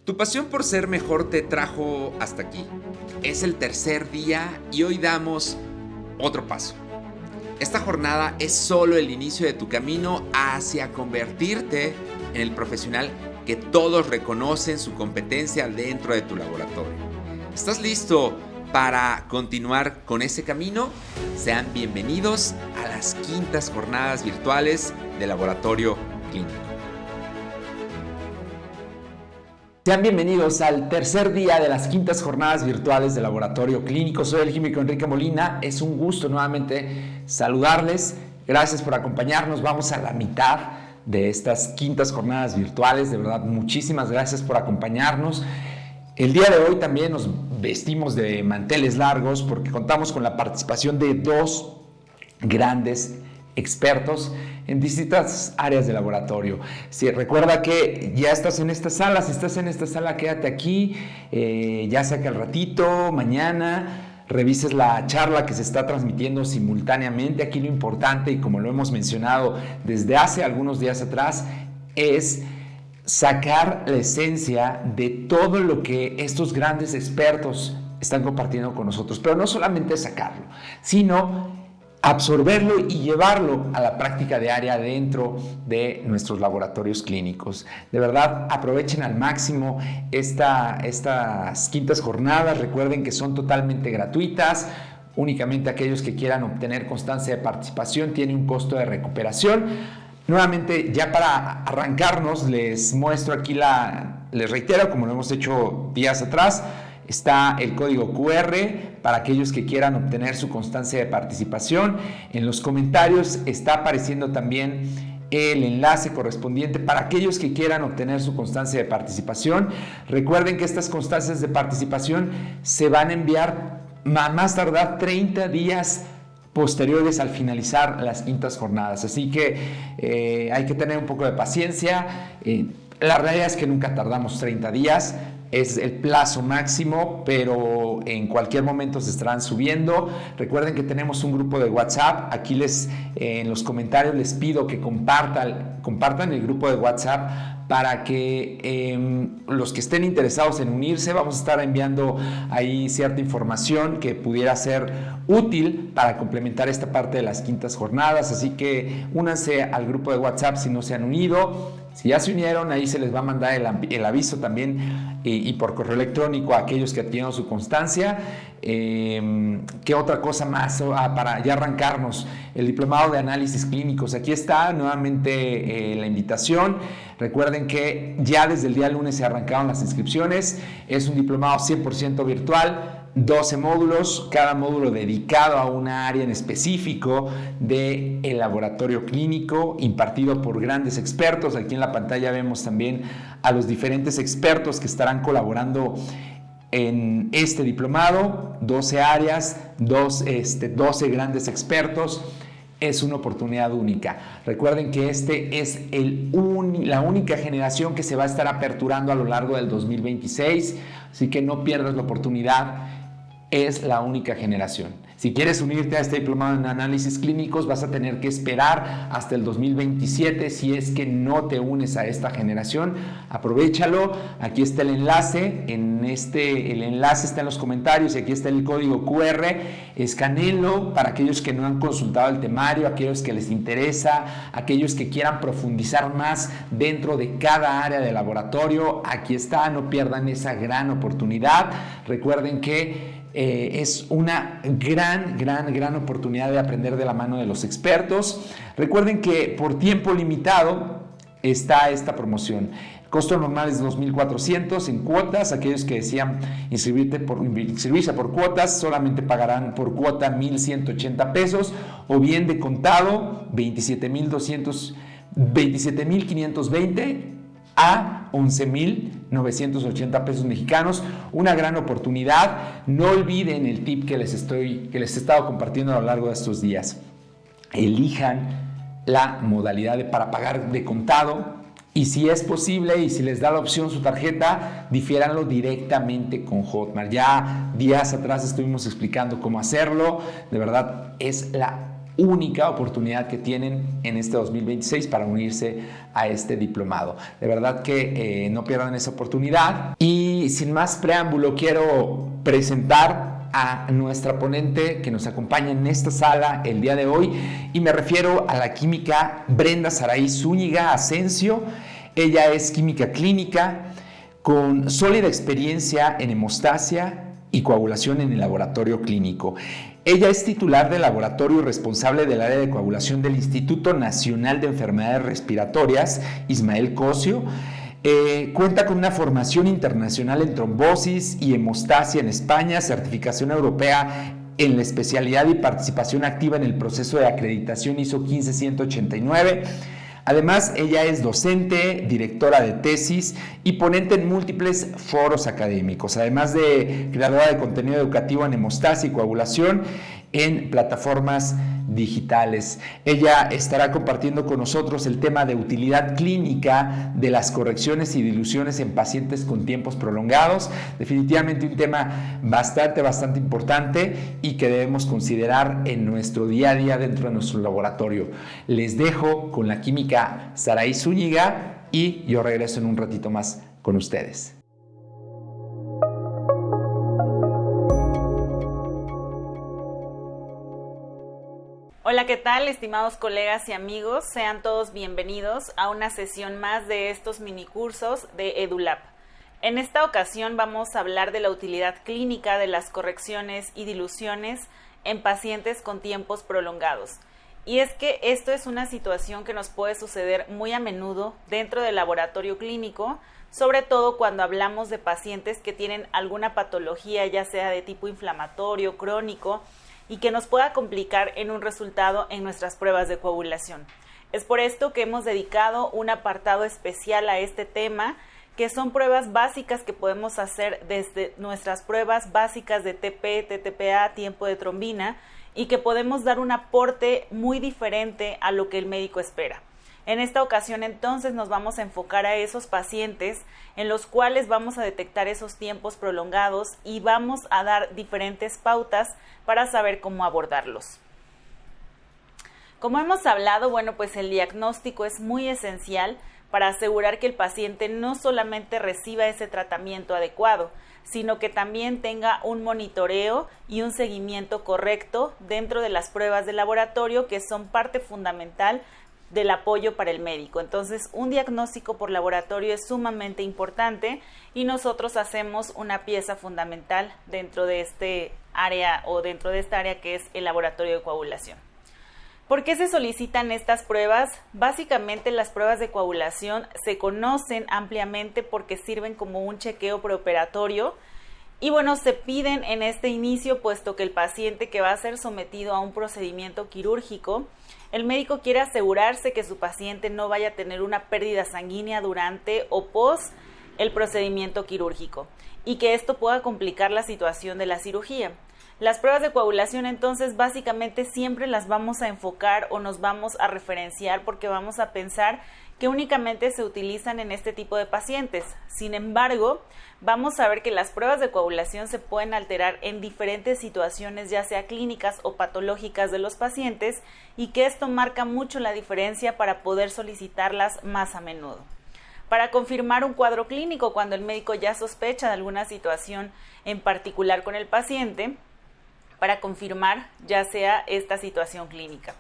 Tu pasión por ser mejor te trajo hasta aquí. Es el tercer día y hoy damos otro paso. Esta jornada es solo el inicio de tu camino hacia convertirte en el profesional que todos reconocen su competencia dentro de tu laboratorio. ¿Estás listo para continuar con ese camino? Sean bienvenidos a las quintas jornadas virtuales de Laboratorio Clínico. Sean bienvenidos al tercer día de las quintas jornadas virtuales de Laboratorio Clínico. Soy el químico Enrique Molina. Es un gusto nuevamente saludarles. Gracias por acompañarnos. Vamos a la mitad de estas quintas jornadas virtuales. De verdad, muchísimas gracias por acompañarnos. El día de hoy también nos vestimos de manteles largos porque contamos con la participación de dos grandes expertos en distintas áreas de laboratorio. Si recuerda que ya estás en esta sala, si estás en esta sala, quédate aquí, ya sea que al ratito, mañana, revises la charla que se está transmitiendo simultáneamente. Aquí lo importante, y como lo hemos mencionado desde hace algunos días atrás, es sacar la esencia de todo lo que estos grandes expertos están compartiendo con nosotros, pero no solamente sacarlo, sino absorberlo y llevarlo a la práctica diaria dentro de nuestros laboratorios clínicos. De verdad, aprovechen al máximo estas quintas jornadas. Recuerden que son totalmente gratuitas. Únicamente aquellos que quieran obtener constancia de participación tiene un costo de recuperación. Nuevamente, ya para arrancarnos, les muestro aquí les reitero, como lo hemos hecho días atrás, está el código QR para aquellos que quieran obtener su constancia de participación. En los comentarios está apareciendo también el enlace correspondiente para aquellos que quieran obtener su constancia de participación. Recuerden que estas constancias de participación se van a enviar más tardar 30 días posteriores al finalizar las quintas jornadas. Así que hay que tener un poco de paciencia. La realidad es que nunca tardamos 30 días. Es el plazo máximo, pero en cualquier momento se estarán subiendo. Recuerden que tenemos un grupo de WhatsApp. Aquí en los comentarios les pido que compartan el grupo de WhatsApp para que los que estén interesados en unirse, vamos a estar enviando ahí cierta información que pudiera ser útil para complementar esta parte de las quintas jornadas. Así que únanse al grupo de WhatsApp si no se han unido. Si ya se unieron, ahí se les va a mandar el aviso también y por correo electrónico a aquellos que adquirieron su constancia. ¿Qué otra cosa más? Para ya arrancarnos, el diplomado de análisis clínicos. Aquí está nuevamente la invitación. Recuerden que ya desde el día lunes se arrancaron las inscripciones. Es un diplomado 100% virtual. 12 módulos, cada módulo dedicado a una área en específico del laboratorio clínico, impartido por grandes expertos. Aquí en la pantalla vemos también a los diferentes expertos que estarán colaborando en este diplomado. 12 áreas, 12 grandes expertos. Es una oportunidad única. Recuerden que este es la única generación que se va a estar aperturando a lo largo del 2026, así que no pierdas la oportunidad. Es la única generación. Si quieres unirte a este diplomado en análisis clínicos, vas a tener que esperar hasta el 2027 si es que no te unes a esta generación. Aprovéchalo. Aquí está el enlace. El enlace está en los comentarios y aquí está el código QR. Escaneenlo para aquellos que no han consultado el temario, aquellos que les interesa, aquellos que quieran profundizar más dentro de cada área de laboratorio. Aquí está. No pierdan esa gran oportunidad. Recuerden que es una gran oportunidad de aprender de la mano de los expertos. Recuerden que por tiempo limitado está esta promoción. El costo normal es 2,400 en cuotas. Aquellos que desean inscribirse por cuotas solamente pagarán por cuota 1,180 pesos o bien de contado 27,520 a 11,980 pesos mexicanos. Una gran oportunidad. No olviden el tip que les he estado compartiendo a lo largo de estos días. Elijan la modalidad para pagar de contado y si es posible y si les da la opción su tarjeta, difiéranlo directamente con Hotmart. Ya días atrás estuvimos explicando cómo hacerlo. De verdad es la única oportunidad que tienen en este 2026 para unirse a este diplomado. De verdad que no pierdan esa oportunidad. Y sin más preámbulo, quiero presentar a nuestra ponente que nos acompaña en esta sala el día de hoy, y me refiero a la química Brenda Saray Zúñiga Asensio. Ella es química clínica con sólida experiencia en hemostasia y coagulación en el laboratorio clínico. Ella es titular del laboratorio y responsable del área de coagulación del Instituto Nacional de Enfermedades Respiratorias, Ismael Cosio. Cuenta con una formación internacional en trombosis y hemostasia en España, certificación europea en la especialidad y participación activa en el proceso de acreditación ISO 15189. Además, ella es docente, directora de tesis y ponente en múltiples foros académicos, además de creadora de contenido educativo en hemostasia y coagulación en plataformas digitales. Ella estará compartiendo con nosotros el tema de utilidad clínica de las correcciones y diluciones en pacientes con tiempos prolongados. Definitivamente un tema bastante importante y que debemos considerar en nuestro día a día dentro de nuestro laboratorio. Les dejo con la química Saray Zúñiga y yo regreso en un ratito más con ustedes. Hola, ¿qué tal, estimados colegas y amigos? Sean todos bienvenidos a una sesión más de estos minicursos de EduLab. En esta ocasión vamos a hablar de la utilidad clínica de las correcciones y diluciones en pacientes con tiempos prolongados. Y es que esto es una situación que nos puede suceder muy a menudo dentro del laboratorio clínico, sobre todo cuando hablamos de pacientes que tienen alguna patología, ya sea de tipo inflamatorio, crónico, y que nos pueda complicar en un resultado en nuestras pruebas de coagulación. Es por esto que hemos dedicado un apartado especial a este tema, que son pruebas básicas que podemos hacer desde nuestras pruebas básicas de TP, TTPA, tiempo de trombina, y que podemos dar un aporte muy diferente a lo que el médico espera. En esta ocasión entonces nos vamos a enfocar a esos pacientes en los cuales vamos a detectar esos tiempos prolongados y vamos a dar diferentes pautas para saber cómo abordarlos. Como hemos hablado, pues el diagnóstico es muy esencial para asegurar que el paciente no solamente reciba ese tratamiento adecuado, sino que también tenga un monitoreo y un seguimiento correcto dentro de las pruebas de laboratorio, que son parte fundamental del apoyo para el médico. Entonces, un diagnóstico por laboratorio es sumamente importante y nosotros hacemos una pieza fundamental dentro de este área o dentro de esta área que es el laboratorio de coagulación. ¿Por qué se solicitan estas pruebas? Básicamente las pruebas de coagulación se conocen ampliamente porque sirven como un chequeo preoperatorio y se piden en este inicio, puesto que el paciente que va a ser sometido a un procedimiento quirúrgico, el médico quiere asegurarse que su paciente no vaya a tener una pérdida sanguínea durante o post el procedimiento quirúrgico y que esto pueda complicar la situación de la cirugía. Las pruebas de coagulación entonces básicamente siempre las vamos a enfocar o nos vamos a referenciar porque vamos a pensar que únicamente se utilizan en este tipo de pacientes. Sin embargo, vamos a ver que las pruebas de coagulación se pueden alterar en diferentes situaciones, ya sea clínicas o patológicas de los pacientes, y que esto marca mucho la diferencia para poder solicitarlas más a menudo. Para confirmar un cuadro clínico, cuando el médico ya sospecha de alguna situación en particular con el paciente, para confirmar ya sea esta situación clínica.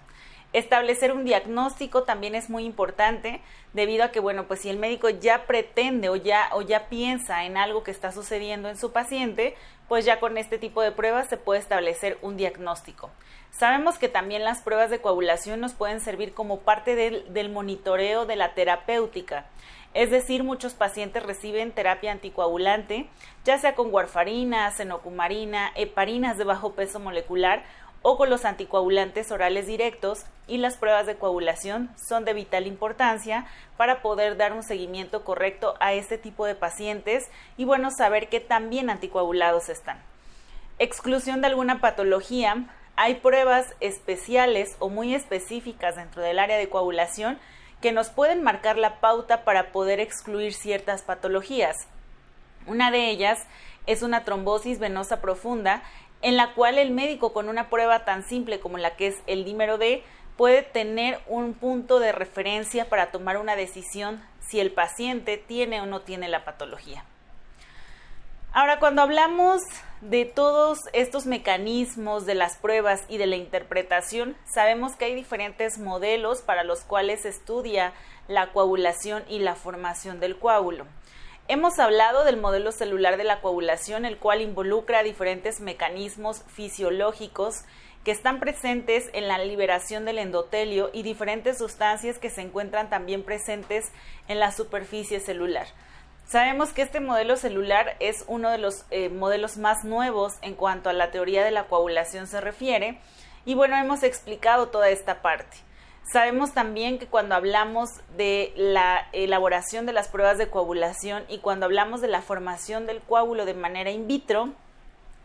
Establecer un diagnóstico también es muy importante, debido a que, si el médico ya pretende o ya piensa en algo que está sucediendo en su paciente, pues ya con este tipo de pruebas se puede establecer un diagnóstico. Sabemos que también las pruebas de coagulación nos pueden servir como parte del monitoreo de la terapéutica. Es decir, muchos pacientes reciben terapia anticoagulante, ya sea con warfarina, cenocumarina, heparinas de bajo peso molecular o con los anticoagulantes orales directos, y las pruebas de coagulación son de vital importancia para poder dar un seguimiento correcto a este tipo de pacientes y saber qué tan bien anticoagulados están. Exclusión de alguna patología. Hay pruebas especiales o muy específicas dentro del área de coagulación que nos pueden marcar la pauta para poder excluir ciertas patologías. Una de ellas es una trombosis venosa profunda, en la cual el médico, con una prueba tan simple como la que es el dímero D, puede tener un punto de referencia para tomar una decisión si el paciente tiene o no tiene la patología. Ahora, cuando hablamos de todos estos mecanismos de las pruebas y de la interpretación, sabemos que hay diferentes modelos para los cuales se estudia la coagulación y la formación del coágulo. Hemos hablado del modelo celular de la coagulación, el cual involucra diferentes mecanismos fisiológicos que están presentes en la liberación del endotelio y diferentes sustancias que se encuentran también presentes en la superficie celular. Sabemos que este modelo celular es uno de los modelos más nuevos en cuanto a la teoría de la coagulación se refiere, y bueno, hemos explicado toda esta parte. Sabemos también que cuando hablamos de la elaboración de las pruebas de coagulación y cuando hablamos de la formación del coágulo de manera in vitro,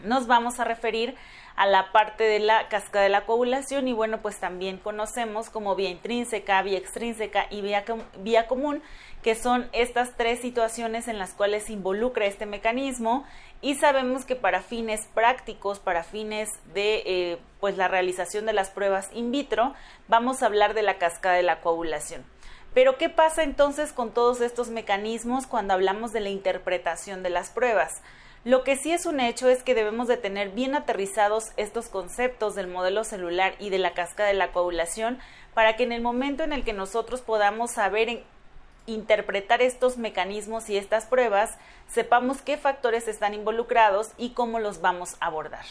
nos vamos a referir a la parte de la cascada de la coagulación, y bueno, pues también conocemos como vía intrínseca, vía extrínseca y vía común, que son estas tres situaciones en las cuales se involucra este mecanismo, y sabemos que para fines prácticos, para fines de pues la realización de las pruebas in vitro, vamos a hablar de la cascada de la coagulación. Pero ¿qué pasa entonces con todos estos mecanismos cuando hablamos de la interpretación de las pruebas? Lo que sí es un hecho es que debemos de tener bien aterrizados estos conceptos del modelo celular y de la cascada de la coagulación para que en el momento en el que nosotros podamos saber interpretar estos mecanismos y estas pruebas, sepamos qué factores están involucrados y cómo los vamos a abordar.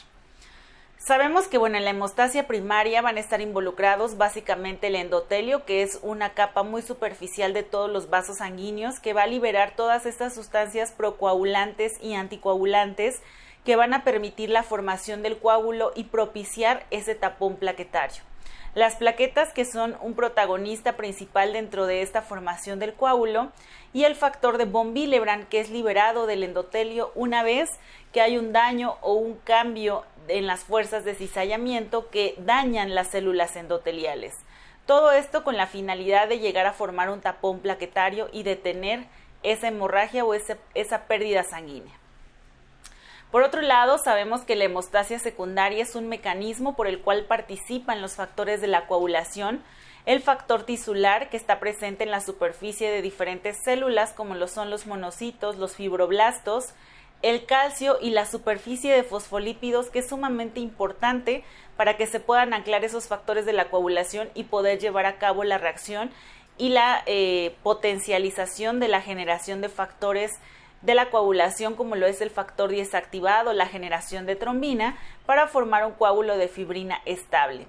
Sabemos que en la hemostasia primaria van a estar involucrados básicamente el endotelio, que es una capa muy superficial de todos los vasos sanguíneos que va a liberar todas estas sustancias procoagulantes y anticoagulantes que van a permitir la formación del coágulo y propiciar ese tapón plaquetario. Las plaquetas, que son un protagonista principal dentro de esta formación del coágulo, y el factor de von Willebrand, que es liberado del endotelio una vez que hay un daño o un cambio en las fuerzas de cizallamiento que dañan las células endoteliales. Todo esto con la finalidad de llegar a formar un tapón plaquetario y detener esa hemorragia o esa pérdida sanguínea. Por otro lado, sabemos que la hemostasia secundaria es un mecanismo por el cual participan los factores de la coagulación, el factor tisular, que está presente en la superficie de diferentes células como lo son los monocitos, los fibroblastos, el calcio y la superficie de fosfolípidos, que es sumamente importante para que se puedan anclar esos factores de la coagulación y poder llevar a cabo la reacción y la potencialización de la generación de factores de la coagulación, como lo es el factor 10 activado, la generación de trombina, para formar un coágulo de fibrina estable.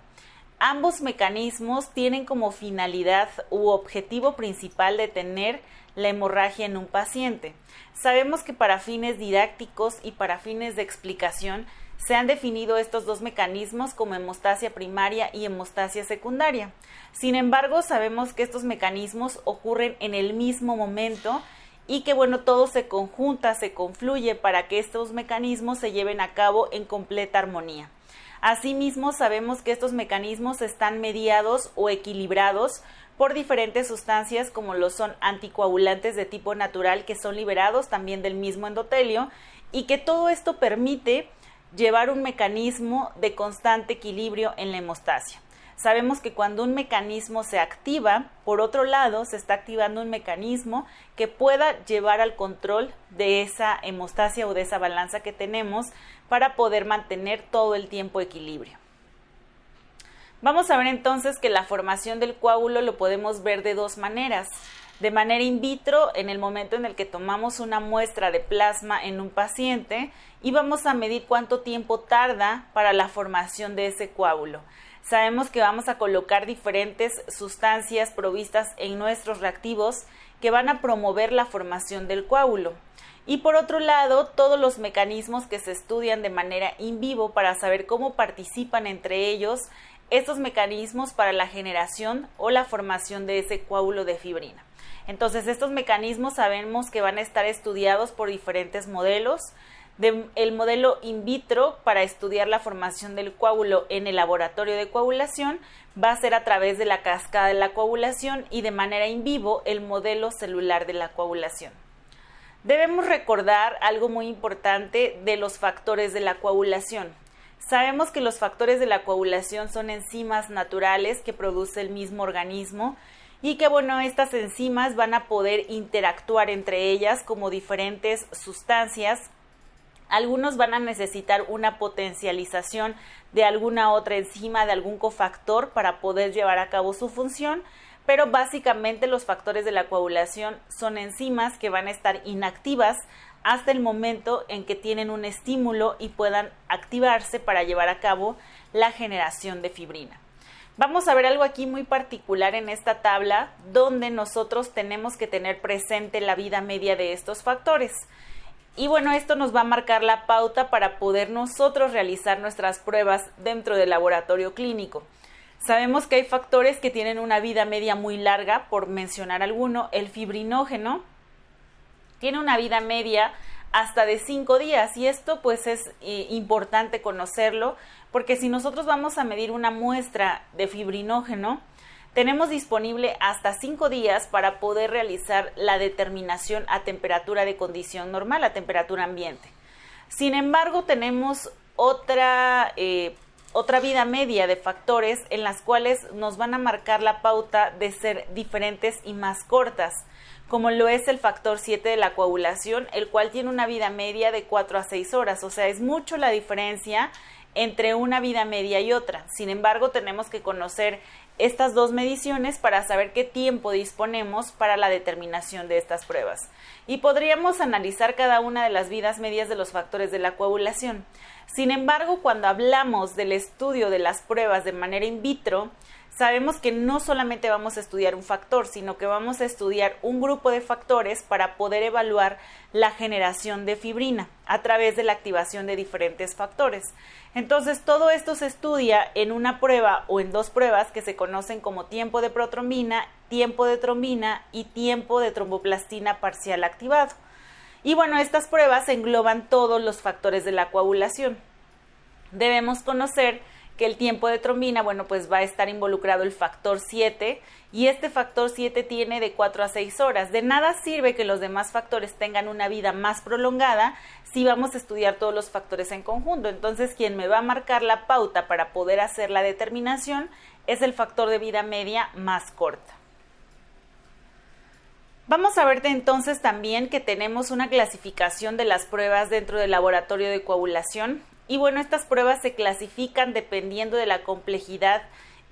Ambos mecanismos tienen como finalidad u objetivo principal detener la hemorragia en un paciente. Sabemos que para fines didácticos y para fines de explicación se han definido estos dos mecanismos como hemostasia primaria y hemostasia secundaria. Sin embargo, sabemos que estos mecanismos ocurren en el mismo momento y que todo se conjunta, se confluye para que estos mecanismos se lleven a cabo en completa armonía. Asimismo, sabemos que estos mecanismos están mediados o equilibrados por diferentes sustancias como lo son anticoagulantes de tipo natural, que son liberados también del mismo endotelio, y que todo esto permite llevar un mecanismo de constante equilibrio en la hemostasia. Sabemos que cuando un mecanismo se activa, por otro lado, se está activando un mecanismo que pueda llevar al control de esa hemostasia o de esa balanza que tenemos para poder mantener todo el tiempo equilibrio. Vamos a ver entonces que la formación del coágulo lo podemos ver de dos maneras. De manera in vitro, en el momento en el que tomamos una muestra de plasma en un paciente y vamos a medir cuánto tiempo tarda para la formación de ese coágulo. Sabemos que vamos a colocar diferentes sustancias provistas en nuestros reactivos que van a promover la formación del coágulo. Y por otro lado, todos los mecanismos que se estudian de manera in vivo para saber cómo participan entre ellos estos mecanismos para la generación o la formación de ese coágulo de fibrina. Entonces, estos mecanismos sabemos que van a estar estudiados por diferentes modelos. El modelo in vitro para estudiar la formación del coágulo en el laboratorio de coagulación va a ser a través de la cascada de la coagulación, y de manera in vivo el modelo celular de la coagulación. Debemos recordar algo muy importante de los factores de la coagulación. Sabemos que los factores de la coagulación son enzimas naturales que produce el mismo organismo y que estas enzimas van a poder interactuar entre ellas como diferentes sustancias. Algunos van a necesitar una potencialización de alguna otra enzima, de algún cofactor para poder llevar a cabo su función, pero básicamente los factores de la coagulación son enzimas que van a estar inactivas hasta el momento en que tienen un estímulo y puedan activarse para llevar a cabo la generación de fibrina. Vamos a ver algo aquí muy particular en esta tabla, donde nosotros tenemos que tener presente la vida media de estos factores. Y esto nos va a marcar la pauta para poder nosotros realizar nuestras pruebas dentro del laboratorio clínico. Sabemos que hay factores que tienen una vida media muy larga, por mencionar alguno. El fibrinógeno tiene una vida media hasta de 5 días y esto es importante conocerlo, porque si nosotros vamos a medir una muestra de fibrinógeno, tenemos disponible hasta 5 días para poder realizar la determinación a temperatura de condición normal, a temperatura ambiente. Sin embargo, tenemos otra vida media de factores en las cuales nos van a marcar la pauta de ser diferentes y más cortas, como lo es el factor 7 de la coagulación, el cual tiene una vida media de 4 a 6 horas, o sea, es mucho la diferencia entre una vida media y otra. Sin embargo, tenemos que conocer estas dos mediciones para saber qué tiempo disponemos para la determinación de estas pruebas. Y podríamos analizar cada una de las vidas medias de los factores de la coagulación. Sin embargo, cuando hablamos del estudio de las pruebas de manera in vitro, sabemos que no solamente vamos a estudiar un factor, sino que vamos a estudiar un grupo de factores para poder evaluar la generación de fibrina a través de la activación de diferentes factores. Entonces, todo esto se estudia en una prueba o en dos pruebas que se conocen como tiempo de protrombina, tiempo de trombina y tiempo de tromboplastina parcial activado. Y estas pruebas engloban todos los factores de la coagulación. Debemos conocer que el tiempo de trombina, va a estar involucrado el factor 7 y este factor 7 tiene de 4 a 6 horas. De nada sirve que los demás factores tengan una vida más prolongada si vamos a estudiar todos los factores en conjunto. Entonces, quien me va a marcar la pauta para poder hacer la determinación es el factor de vida media más corta. Vamos a ver entonces también que tenemos una clasificación de las pruebas dentro del laboratorio de coagulación. Y estas pruebas se clasifican dependiendo de la complejidad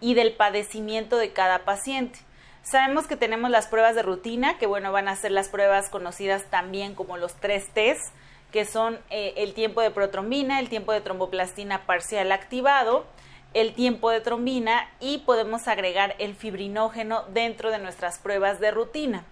y del padecimiento de cada paciente. Sabemos que tenemos las pruebas de rutina, que van a ser las pruebas conocidas también como los 3 Ts, que son el tiempo de protrombina, el tiempo de tromboplastina parcial activado, el tiempo de trombina y podemos agregar el fibrinógeno dentro de nuestras pruebas de rutina.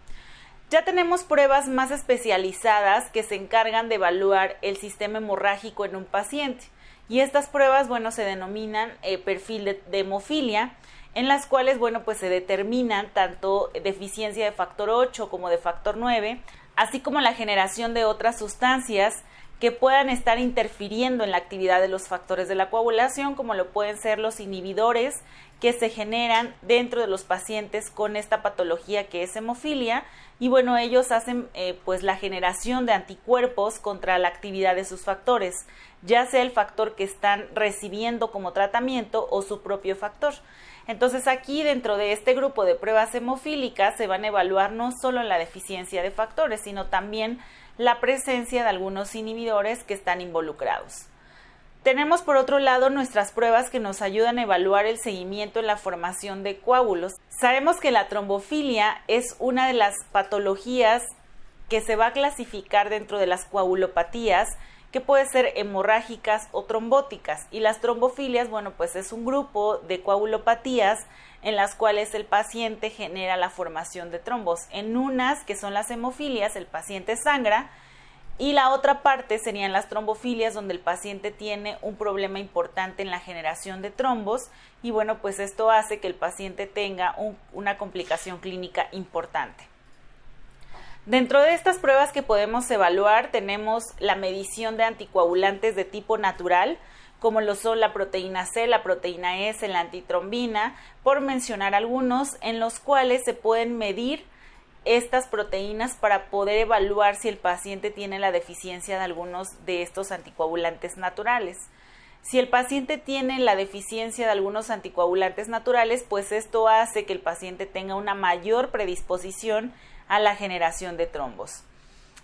Ya tenemos pruebas más especializadas que se encargan de evaluar el sistema hemorrágico en un paciente y estas pruebas, se denominan perfil de hemofilia, en las cuales, se determinan tanto deficiencia de factor 8 como de factor 9, así como la generación de otras sustancias que puedan estar interfiriendo en la actividad de los factores de la coagulación, como lo pueden ser los inhibidores que se generan dentro de los pacientes con esta patología que es hemofilia y ellos hacen la generación de anticuerpos contra la actividad de sus factores, ya sea el factor que están recibiendo como tratamiento o su propio factor. Entonces aquí dentro de este grupo de pruebas hemofílicas se van a evaluar no solo la deficiencia de factores, sino también la presencia de algunos inhibidores que están involucrados. Tenemos por otro lado nuestras pruebas que nos ayudan a evaluar el seguimiento en la formación de coágulos. Sabemos que la trombofilia es una de las patologías que se va a clasificar dentro de las coagulopatías, que puede ser hemorrágicas o trombóticas, y las trombofilias, es un grupo de coagulopatías en las cuales el paciente genera la formación de trombos. En unas, que son las hemofilias, el paciente sangra, y la otra parte serían las trombofilias, donde el paciente tiene un problema importante en la generación de trombos, y esto hace que el paciente tenga una complicación clínica importante. Dentro de estas pruebas que podemos evaluar tenemos la medición de anticoagulantes de tipo natural, como lo son la proteína C, la proteína S, la antitrombina, por mencionar algunos, en los cuales se pueden medir estas proteínas para poder evaluar si el paciente tiene la deficiencia de algunos de estos anticoagulantes naturales. Si el paciente tiene la deficiencia de algunos anticoagulantes naturales, pues esto hace que el paciente tenga una mayor predisposición a la generación de trombos.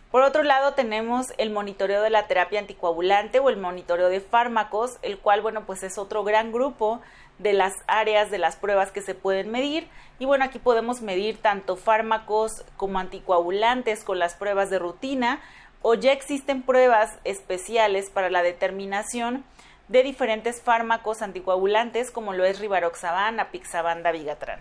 Por otro lado, tenemos el monitoreo de la terapia anticoagulante o el monitoreo de fármacos, el cual, pues es otro gran grupo de las áreas de las pruebas que se pueden medir. Y aquí podemos medir tanto fármacos como anticoagulantes con las pruebas de rutina, o ya existen pruebas especiales para la determinación de diferentes fármacos anticoagulantes como lo es rivaroxaban, apixaban, dabigatran.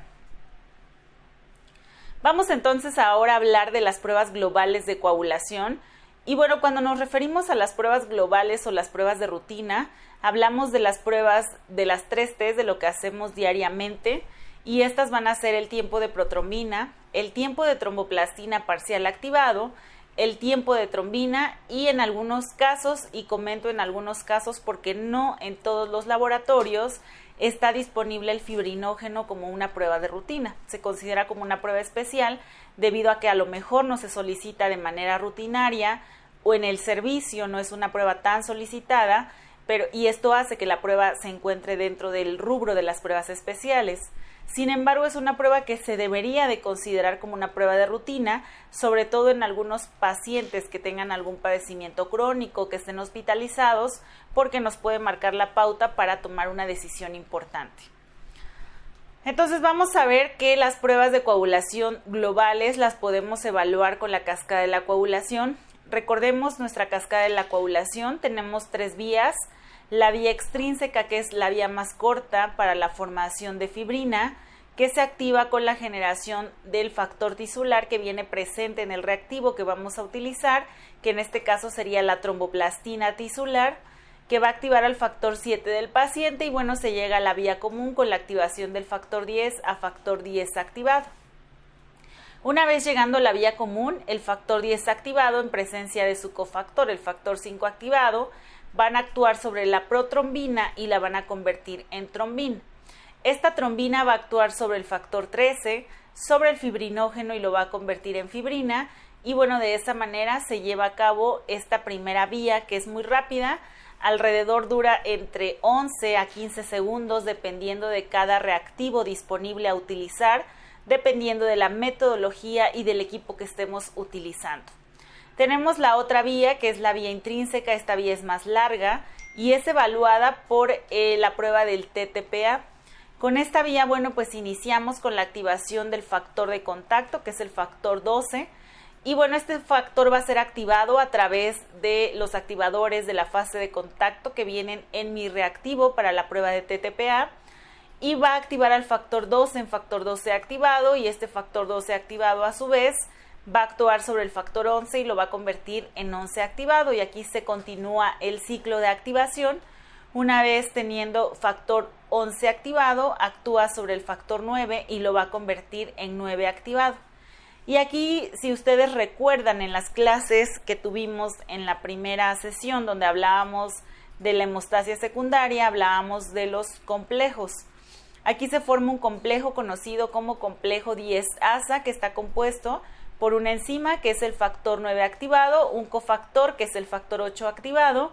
Vamos entonces ahora a hablar de las pruebas globales de coagulación. Y cuando nos referimos a las pruebas globales o las pruebas de rutina, hablamos de las pruebas de las 3 T's de lo que hacemos diariamente, y estas van a ser el tiempo de protrombina, el tiempo de tromboplastina parcial activado, el tiempo de trombina y en algunos casos, y comento en algunos casos porque no en todos los laboratorios, está disponible el fibrinógeno como una prueba de rutina. Se considera como una prueba especial debido a que a lo mejor no se solicita de manera rutinaria o en el servicio no es una prueba tan solicitada, y esto hace que la prueba se encuentre dentro del rubro de las pruebas especiales. Sin embargo, es una prueba que se debería de considerar como una prueba de rutina, sobre todo en algunos pacientes que tengan algún padecimiento crónico, que estén hospitalizados, porque nos puede marcar la pauta para tomar una decisión importante. Entonces vamos a ver que las pruebas de coagulación globales las podemos evaluar con la cascada de la coagulación. Recordemos nuestra cascada de la coagulación, tenemos 3 vías. La vía extrínseca, que es la vía más corta para la formación de fibrina, que se activa con la generación del factor tisular que viene presente en el reactivo que vamos a utilizar, que en este caso sería la tromboplastina tisular, que va a activar al factor 7 del paciente y se llega a la vía común con la activación del factor 10 a factor 10 activado. Una vez llegando a la vía común, el factor 10 activado en presencia de su cofactor, el factor 5 activado, van a actuar sobre la protrombina y la van a convertir en trombina. Esta trombina va a actuar sobre el factor 13, sobre el fibrinógeno y lo va a convertir en fibrina. Y de esa manera se lleva a cabo esta primera vía, que es muy rápida. Alrededor dura entre 11 a 15 segundos dependiendo de cada reactivo disponible a utilizar, dependiendo de la metodología y del equipo que estemos utilizando. Tenemos la otra vía, que es la vía intrínseca. Esta vía es más larga y es evaluada por la prueba del TTPA. Con esta vía, pues iniciamos con la activación del factor de contacto, que es el factor 12. Y este factor va a ser activado a través de los activadores de la fase de contacto que vienen en mi reactivo para la prueba de TTPA. Y va a activar al factor 12 en factor 12 activado, y este factor 12 activado a su vez va a actuar sobre el factor 11 y lo va a convertir en 11 activado, y aquí se continúa el ciclo de activación. Una vez teniendo factor 11 activado, actúa sobre el factor 9 y lo va a convertir en 9 activado. Y aquí, si ustedes recuerdan en las clases que tuvimos en la primera sesión donde hablábamos de la hemostasia secundaria, hablábamos de los complejos. Aquí se forma un complejo conocido como complejo 10-ASA, que está compuesto por una enzima que es el factor 9 activado, un cofactor que es el factor 8 activado,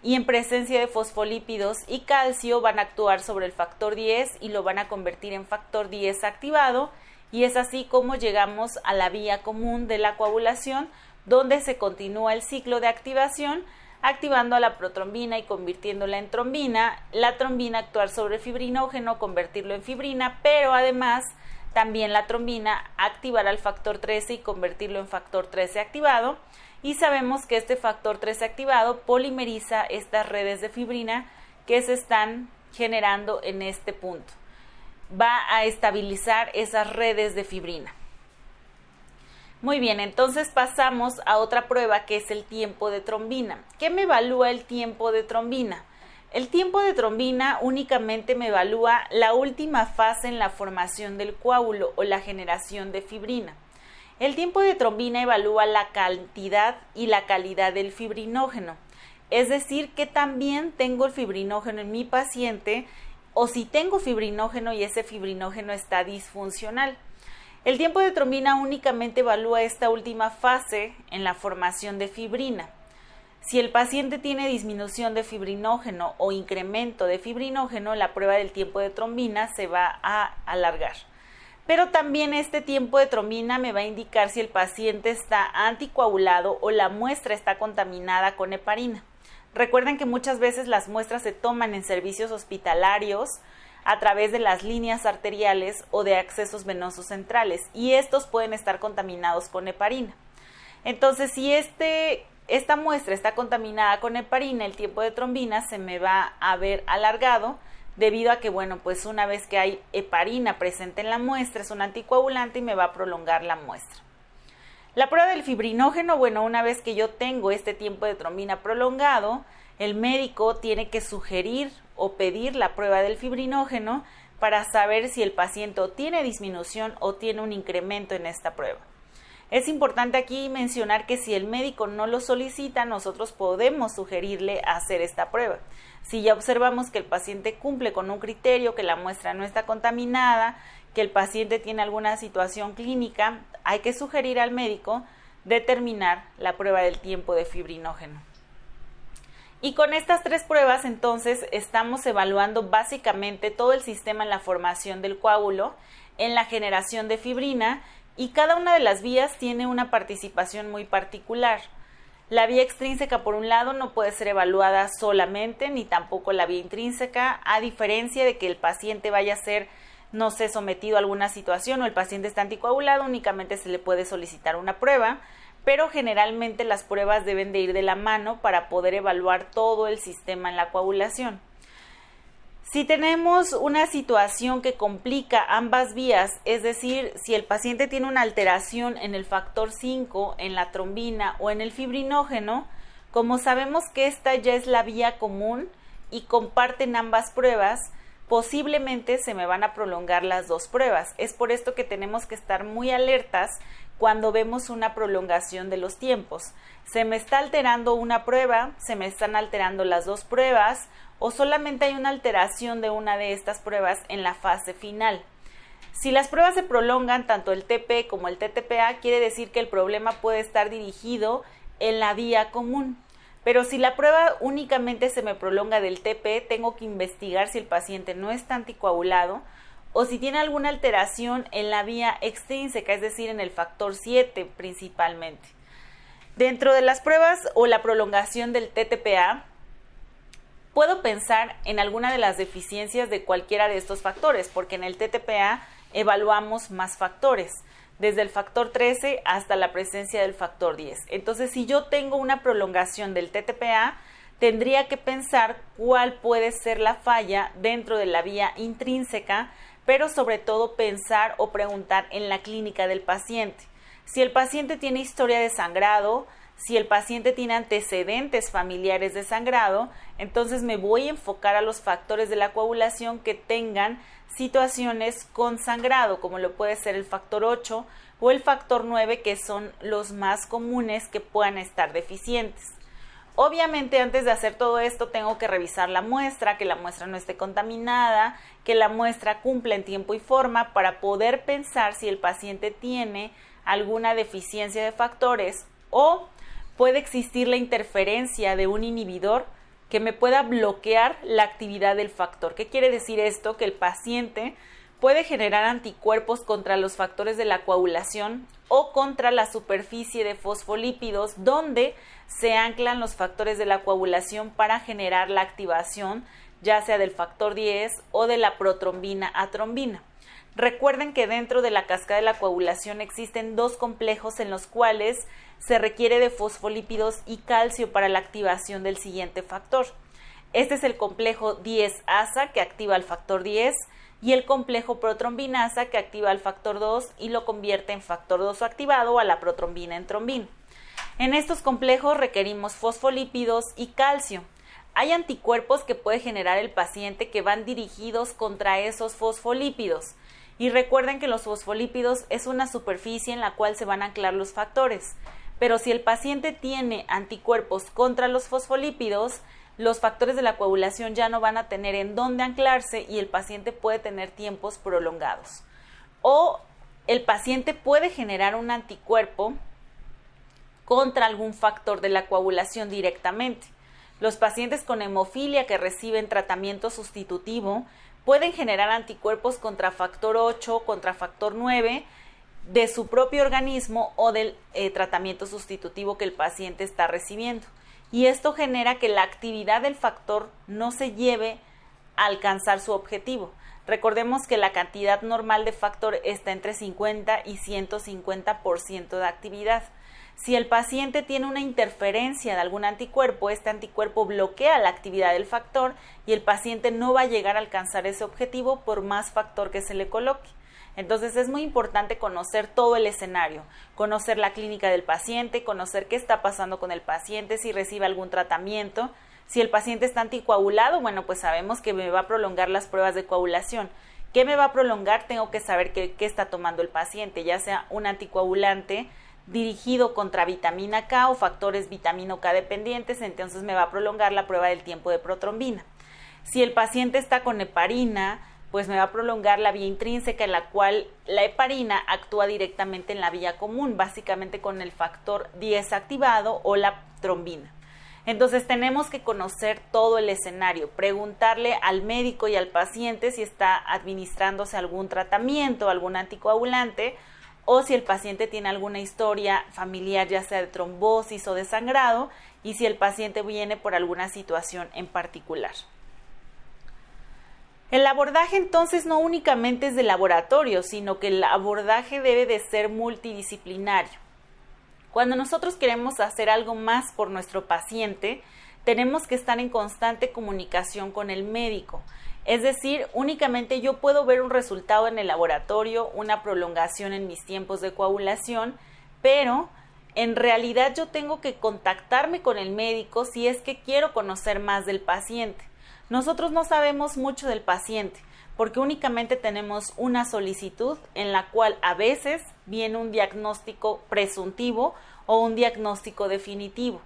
y en presencia de fosfolípidos y calcio van a actuar sobre el factor 10 y lo van a convertir en factor 10 activado, y es así como llegamos a la vía común de la coagulación, donde se continúa el ciclo de activación, activando a la protrombina y convirtiéndola en trombina, la trombina actuar sobre el fibrinógeno, convertirlo en fibrina, pero además también la trombina activará el factor 13 y convertirlo en factor 13 activado, y sabemos que este factor 13 activado polimeriza estas redes de fibrina que se están generando en este punto. Va a estabilizar esas redes de fibrina. Muy bien, entonces pasamos a otra prueba que es el tiempo de trombina. ¿Qué me evalúa el tiempo de trombina? El tiempo de trombina únicamente me evalúa la última fase en la formación del coágulo o la generación de fibrina. El tiempo de trombina evalúa la cantidad y la calidad del fibrinógeno, es decir, que también tengo el fibrinógeno en mi paciente o si tengo fibrinógeno y ese fibrinógeno está disfuncional. El tiempo de trombina únicamente evalúa esta última fase en la formación de fibrina. Si el paciente tiene disminución de fibrinógeno o incremento de fibrinógeno, la prueba del tiempo de trombina se va a alargar. Pero también este tiempo de trombina me va a indicar si el paciente está anticoagulado o la muestra está contaminada con heparina. Recuerden que muchas veces las muestras se toman en servicios hospitalarios a través de las líneas arteriales o de accesos venosos centrales y estos pueden estar contaminados con heparina. Entonces, si esta muestra está contaminada con heparina, el tiempo de trombina se me va a ver alargado debido a que, pues una vez que hay heparina presente en la muestra es un anticoagulante y me va a prolongar la muestra. La prueba del fibrinógeno, una vez que yo tengo este tiempo de trombina prolongado, el médico tiene que sugerir o pedir la prueba del fibrinógeno para saber si el paciente tiene disminución o tiene un incremento en esta prueba. Es importante aquí mencionar que si el médico no lo solicita, nosotros podemos sugerirle hacer esta prueba. Si ya observamos que el paciente cumple con un criterio, que la muestra no está contaminada, que el paciente tiene alguna situación clínica, hay que sugerir al médico determinar la prueba del tiempo de fibrinógeno. Y con estas 3 pruebas, entonces, estamos evaluando básicamente todo el sistema en la formación del coágulo, en la generación de fibrina, y cada una de las vías tiene una participación muy particular. La vía extrínseca, por un lado, no puede ser evaluada solamente, ni tampoco la vía intrínseca, a diferencia de que el paciente vaya a ser, sometido a alguna situación o el paciente está anticoagulado, únicamente se le puede solicitar una prueba, pero generalmente las pruebas deben de ir de la mano para poder evaluar todo el sistema en la coagulación. Si tenemos una situación que complica ambas vías, es decir, si el paciente tiene una alteración en el factor 5, en la trombina o en el fibrinógeno, como sabemos que esta ya es la vía común y comparten ambas pruebas, posiblemente se me van a prolongar las 2 pruebas. Es por esto que tenemos que estar muy alertas cuando vemos una prolongación de los tiempos. Se me está alterando una prueba, se me están alterando las 2 pruebas, o solamente hay una alteración de una de estas pruebas en la fase final. Si las pruebas se prolongan, tanto el TP como el TTPA, quiere decir que el problema puede estar dirigido en la vía común. Pero si la prueba únicamente se me prolonga del TP, tengo que investigar si el paciente no está anticoagulado o si tiene alguna alteración en la vía extrínseca, es decir, en el factor 7 principalmente. Dentro de las pruebas o la prolongación del TTPA, puedo pensar en alguna de las deficiencias de cualquiera de estos factores, porque en el TTPA evaluamos más factores, desde el factor 13 hasta la presencia del factor 10. Entonces, si yo tengo una prolongación del TTPA, tendría que pensar cuál puede ser la falla dentro de la vía intrínseca, pero sobre todo pensar o preguntar en la clínica del paciente. Si el paciente tiene historia de sangrado, si el paciente tiene antecedentes familiares de sangrado, entonces me voy a enfocar a los factores de la coagulación que tengan situaciones con sangrado, como lo puede ser el factor 8 o el factor 9, que son los más comunes que puedan estar deficientes. Obviamente, antes de hacer todo esto, tengo que revisar la muestra, que la muestra no esté contaminada, que la muestra cumpla en tiempo y forma para poder pensar si el paciente tiene alguna deficiencia de factores o puede existir la interferencia de un inhibidor que me pueda bloquear la actividad del factor. ¿Qué quiere decir esto? Que el paciente puede generar anticuerpos contra los factores de la coagulación o contra la superficie de fosfolípidos donde se anclan los factores de la coagulación para generar la activación ya sea del factor 10 o de la protrombina a trombina. Recuerden que dentro de la cascada de la coagulación existen 2 complejos en los cuales se requiere de fosfolípidos y calcio para la activación del siguiente factor. Este es el complejo 10-ASA que activa el factor 10 y el complejo protrombinasa que activa el factor 2 y lo convierte en factor 2 activado a la protrombina en trombina. En estos complejos requerimos fosfolípidos y calcio. Hay anticuerpos que puede generar el paciente que van dirigidos contra esos fosfolípidos. Y recuerden que los fosfolípidos es una superficie en la cual se van a anclar los factores. Pero si el paciente tiene anticuerpos contra los fosfolípidos, los factores de la coagulación ya no van a tener en dónde anclarse y el paciente puede tener tiempos prolongados. O el paciente puede generar un anticuerpo contra algún factor de la coagulación directamente. Los pacientes con hemofilia que reciben tratamiento sustitutivo pueden generar anticuerpos contra factor 8, contra factor 9 de su propio organismo o del tratamiento sustitutivo que el paciente está recibiendo. Y esto genera que la actividad del factor no se lleve a alcanzar su objetivo. Recordemos que la cantidad normal de factor está entre 50 y 150% de actividad. Si el paciente tiene una interferencia de algún anticuerpo, este anticuerpo bloquea la actividad del factor y el paciente no va a llegar a alcanzar ese objetivo por más factor que se le coloque. Entonces es muy importante conocer todo el escenario, conocer la clínica del paciente, conocer qué está pasando con el paciente, si recibe algún tratamiento. Si el paciente está anticoagulado, bueno, pues sabemos que me va a prolongar las pruebas de coagulación. ¿Qué me va a prolongar? Tengo que saber qué está tomando el paciente, ya sea un anticoagulante dirigido contra vitamina K o factores vitamina K dependientes, entonces me va a prolongar la prueba del tiempo de protrombina. Si el paciente está con heparina, pues me va a prolongar la vía intrínseca, en la cual la heparina actúa directamente en la vía común, básicamente con el factor 10 activado o la trombina. Entonces tenemos que conocer todo el escenario, preguntarle al médico y al paciente si está administrándose algún tratamiento, algún anticoagulante, o si el paciente tiene alguna historia familiar, ya sea de trombosis o de sangrado, y si el paciente viene por alguna situación en particular. El abordaje entonces no únicamente es de laboratorio, sino que el abordaje debe de ser multidisciplinario. Cuando nosotros queremos hacer algo más por nuestro paciente, tenemos que estar en constante comunicación con el médico. Es decir, únicamente yo puedo ver un resultado en el laboratorio, una prolongación en mis tiempos de coagulación, pero en realidad yo tengo que contactarme con el médico si es que quiero conocer más del paciente. Nosotros no sabemos mucho del paciente porque únicamente tenemos una solicitud en la cual a veces viene un diagnóstico presuntivo o un diagnóstico definitivo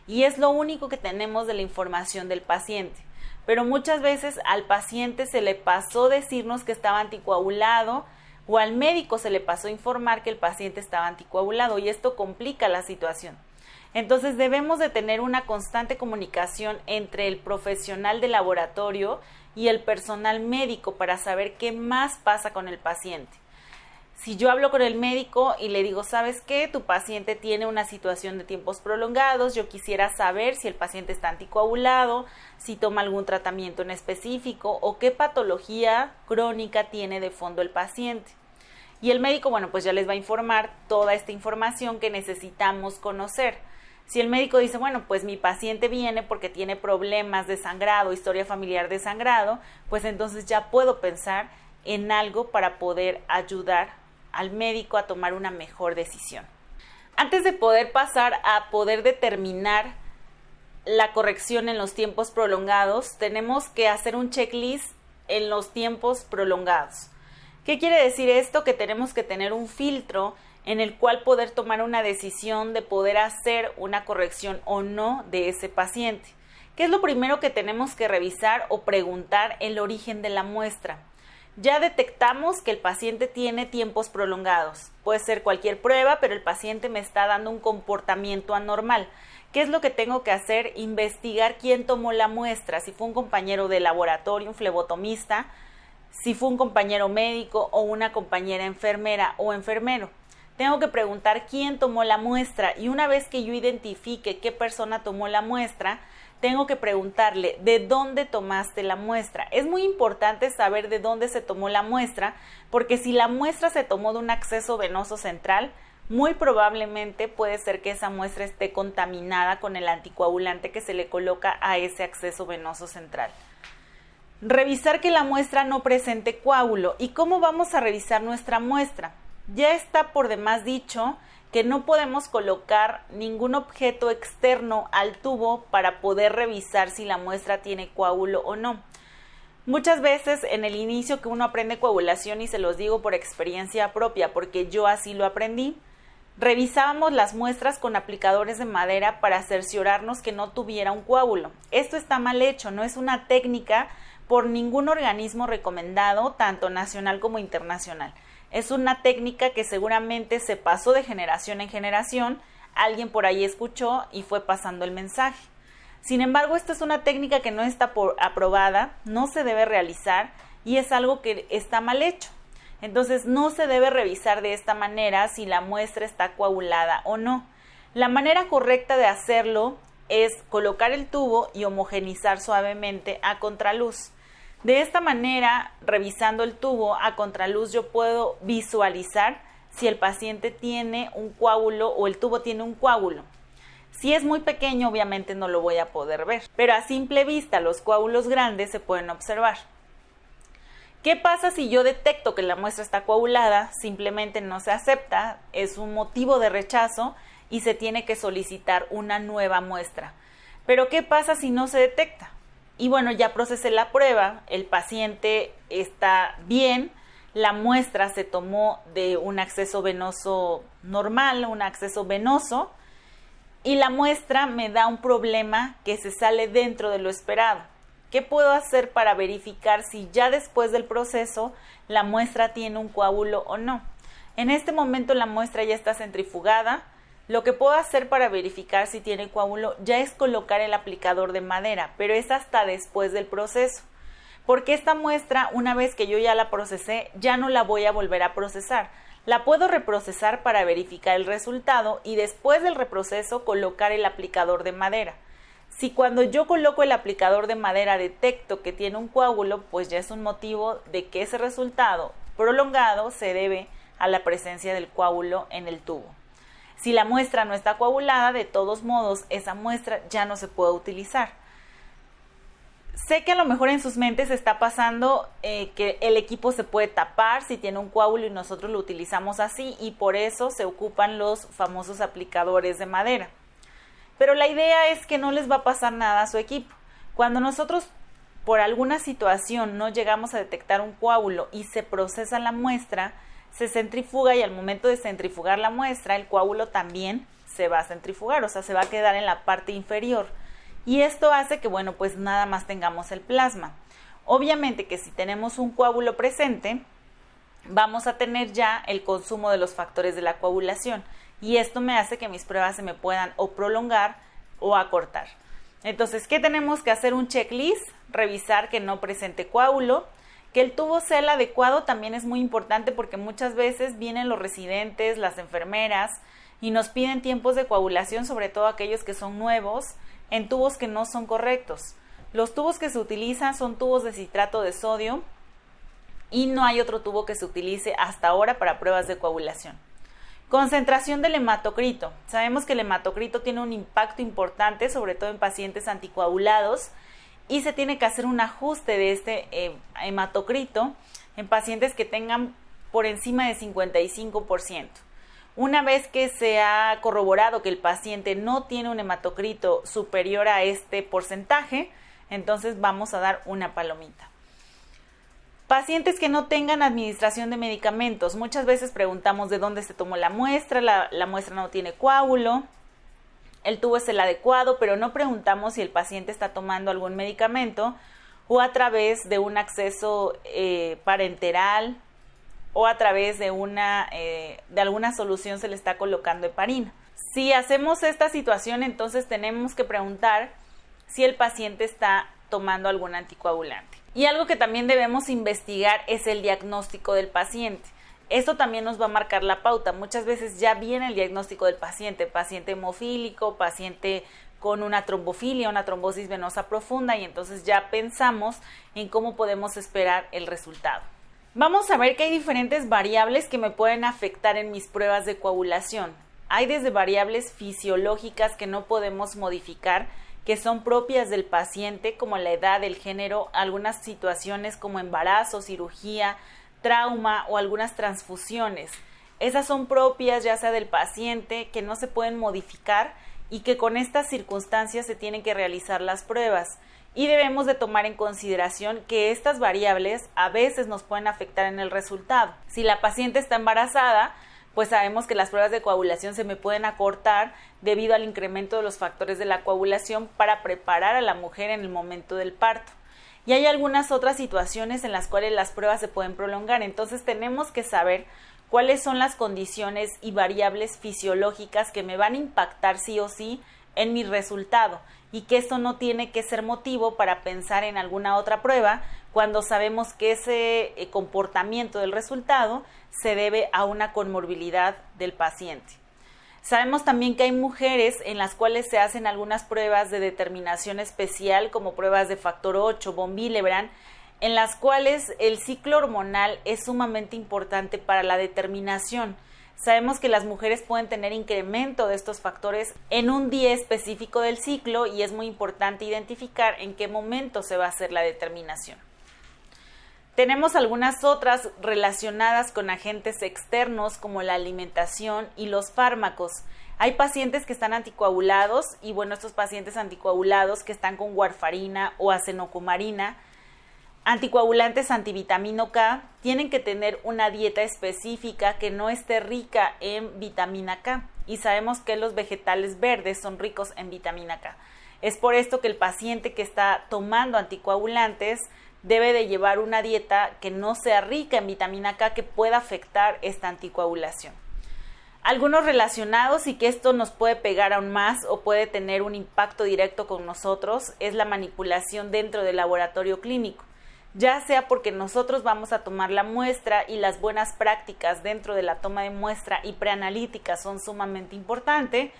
y es lo único que tenemos de la información del paciente. Pero muchas veces al paciente se le pasó decirnos que estaba anticoagulado o al médico se le pasó informar que el paciente estaba anticoagulado y esto complica la situación. Entonces debemos de tener una constante comunicación entre el profesional de laboratorio y el personal médico para saber qué más pasa con el paciente. Si yo hablo con el médico y le digo, ¿sabes qué? Tu paciente tiene una situación de tiempos prolongados, yo quisiera saber si el paciente está anticoagulado, si toma algún tratamiento en específico o qué patología crónica tiene de fondo el paciente. Y el médico, bueno, pues ya les va a informar toda esta información que necesitamos conocer. Si el médico dice, bueno, pues mi paciente viene porque tiene problemas de sangrado, historia familiar de sangrado, pues entonces ya puedo pensar en algo para poder ayudar al médico a tomar una mejor decisión. Antes de poder pasar a poder determinar la corrección en los tiempos prolongados, tenemos que hacer un checklist en los tiempos prolongados. ¿Qué quiere decir esto? Que tenemos que tener un filtro en el cual poder tomar una decisión de poder hacer una corrección o no de ese paciente. ¿Qué es lo primero que tenemos que revisar o preguntar? El origen de la muestra. Ya detectamos que el paciente tiene tiempos prolongados. Puede ser cualquier prueba, pero el paciente me está dando un comportamiento anormal. ¿Qué es lo que tengo que hacer? Investigar quién tomó la muestra, si fue un compañero de laboratorio, un flebotomista, si fue un compañero médico o una compañera enfermera o enfermero. Tengo que preguntar quién tomó la muestra y una vez que yo identifique qué persona tomó la muestra, tengo que preguntarle ¿de dónde tomaste la muestra? Es muy importante saber de dónde se tomó la muestra porque si la muestra se tomó de un acceso venoso central, muy probablemente puede ser que esa muestra esté contaminada con el anticoagulante que se le coloca a ese acceso venoso central. Revisar que la muestra no presente coágulo. ¿Y cómo vamos a revisar nuestra muestra? Ya está por demás dicho que no podemos colocar ningún objeto externo al tubo para poder revisar si la muestra tiene coágulo o no. Muchas veces en el inicio que uno aprende coagulación, y se los digo por experiencia propia porque yo así lo aprendí, revisábamos las muestras con aplicadores de madera para cerciorarnos que no tuviera un coágulo. Esto está mal hecho, no es una técnica por ningún organismo recomendado, tanto nacional como internacional. Es una técnica que seguramente se pasó de generación en generación alguien por ahí escuchó y fue pasando el mensaje. Sin embargo, esta es una técnica que no está aprobada, no se debe realizar y es algo que está mal hecho. Entonces, no se debe revisar de esta manera si la muestra está coagulada o no. La manera correcta de hacerlo es colocar el tubo y homogenizar suavemente a contraluz. De esta manera, revisando el tubo a contraluz, yo puedo visualizar si el paciente tiene un coágulo o el tubo tiene un coágulo. Si es muy pequeño, obviamente no lo voy a poder ver, pero a simple vista los coágulos grandes se pueden observar. ¿Qué pasa si yo detecto que la muestra está coagulada? Simplemente no se acepta, es un motivo de rechazo y se tiene que solicitar una nueva muestra. Pero ¿qué pasa si no se detecta? Y bueno, ya procesé la prueba, el paciente está bien, la muestra se tomó de un acceso venoso normal, un acceso venoso, y la muestra me da un problema que se sale dentro de lo esperado. ¿Qué puedo hacer para verificar si ya después del proceso la muestra tiene un coágulo o no? En este momento la muestra ya está centrifugada. Lo que puedo hacer para verificar si tiene coágulo ya es colocar el aplicador de madera, pero es hasta después del proceso. Porque esta muestra, una vez que yo ya la procesé, ya no la voy a volver a procesar. La puedo reprocesar para verificar el resultado y después del reproceso colocar el aplicador de madera. Si cuando yo coloco el aplicador de madera detecto que tiene un coágulo, pues ya es un motivo de que ese resultado prolongado se debe a la presencia del coágulo en el tubo. Si la muestra no está coagulada, de todos modos, esa muestra ya no se puede utilizar. Sé que a lo mejor en sus mentes está pasando que el equipo se puede tapar si tiene un coágulo y nosotros lo utilizamos así y por eso se ocupan los famosos aplicadores de madera. Pero la idea es que no les va a pasar nada a su equipo. Cuando nosotros por alguna situación no llegamos a detectar un coágulo y se procesa la muestra, se centrifuga y al momento de centrifugar la muestra, el coágulo también se va a centrifugar, o sea, se va a quedar en la parte inferior. Y esto hace que, bueno, pues nada más tengamos el plasma. Obviamente que si tenemos un coágulo presente, vamos a tener ya el consumo de los factores de la coagulación. Y esto me hace que mis pruebas se me puedan o prolongar o acortar. Entonces, ¿qué tenemos que hacer? Un checklist, revisar que no presente coágulo, que el tubo sea el adecuado también es muy importante porque muchas veces vienen los residentes, las enfermeras y nos piden tiempos de coagulación, sobre todo aquellos que son nuevos, en tubos que no son correctos. Los tubos que se utilizan son tubos de citrato de sodio y no hay otro tubo que se utilice hasta ahora para pruebas de coagulación. Concentración del hematocrito. Sabemos que el hematocrito tiene un impacto importante, sobre todo en pacientes anticoagulados, y se tiene que hacer un ajuste de este hematocrito en pacientes que tengan por encima de 55%. Una vez que se ha corroborado que el paciente no tiene un hematocrito superior a este porcentaje, entonces vamos a dar una palomita. Pacientes que no tengan administración de medicamentos. Muchas veces preguntamos de dónde se tomó la muestra, la muestra no tiene coágulo, el tubo es el adecuado, pero no preguntamos si el paciente está tomando algún medicamento o a través de un acceso parenteral o a través de alguna solución se le está colocando heparina. Si hacemos esta situación, entonces tenemos que preguntar si el paciente está tomando algún anticoagulante. Y algo que también debemos investigar es el diagnóstico del paciente. Esto también nos va a marcar la pauta. Muchas veces ya viene el diagnóstico del paciente hemofílico, paciente con una trombofilia, una trombosis venosa profunda, y entonces ya pensamos en cómo podemos esperar el resultado. Vamos a ver que hay diferentes variables que me pueden afectar en mis pruebas de coagulación. Hay desde variables fisiológicas que no podemos modificar, que son propias del paciente, como la edad, el género, algunas situaciones como embarazo, cirugía, trauma o algunas transfusiones. Esas son propias ya sea del paciente, que no se pueden modificar y que con estas circunstancias se tienen que realizar las pruebas. Y debemos de tomar en consideración que estas variables a veces nos pueden afectar en el resultado. Si la paciente está embarazada, pues sabemos que las pruebas de coagulación se me pueden acortar debido al incremento de los factores de la coagulación para preparar a la mujer en el momento del parto. Y hay algunas otras situaciones en las cuales las pruebas se pueden prolongar, entonces tenemos que saber cuáles son las condiciones y variables fisiológicas que me van a impactar sí o sí en mi resultado, y que esto no tiene que ser motivo para pensar en alguna otra prueba cuando sabemos que ese comportamiento del resultado se debe a una comorbilidad del paciente. Sabemos también que hay mujeres en las cuales se hacen algunas pruebas de determinación especial, como pruebas de factor 8, von Willebrand, en las cuales el ciclo hormonal es sumamente importante para la determinación. Sabemos que las mujeres pueden tener incremento de estos factores en un día específico del ciclo y es muy importante identificar en qué momento se va a hacer la determinación. Tenemos algunas otras relacionadas con agentes externos como la alimentación y los fármacos. Hay pacientes que están anticoagulados y bueno, estos pacientes anticoagulados que están con warfarina o acenocumarina, anticoagulantes antivitamina K, tienen que tener una dieta específica que no esté rica en vitamina K, y sabemos que los vegetales verdes son ricos en vitamina K. Es por esto que el paciente que está tomando anticoagulantes debe de llevar una dieta que no sea rica en vitamina K, que pueda afectar esta anticoagulación. Algunos relacionados y que esto nos puede pegar aún más o puede tener un impacto directo con nosotros es la manipulación dentro del laboratorio clínico, ya sea porque nosotros vamos a tomar la muestra y las buenas prácticas dentro de la toma de muestra y preanalítica son sumamente importantes,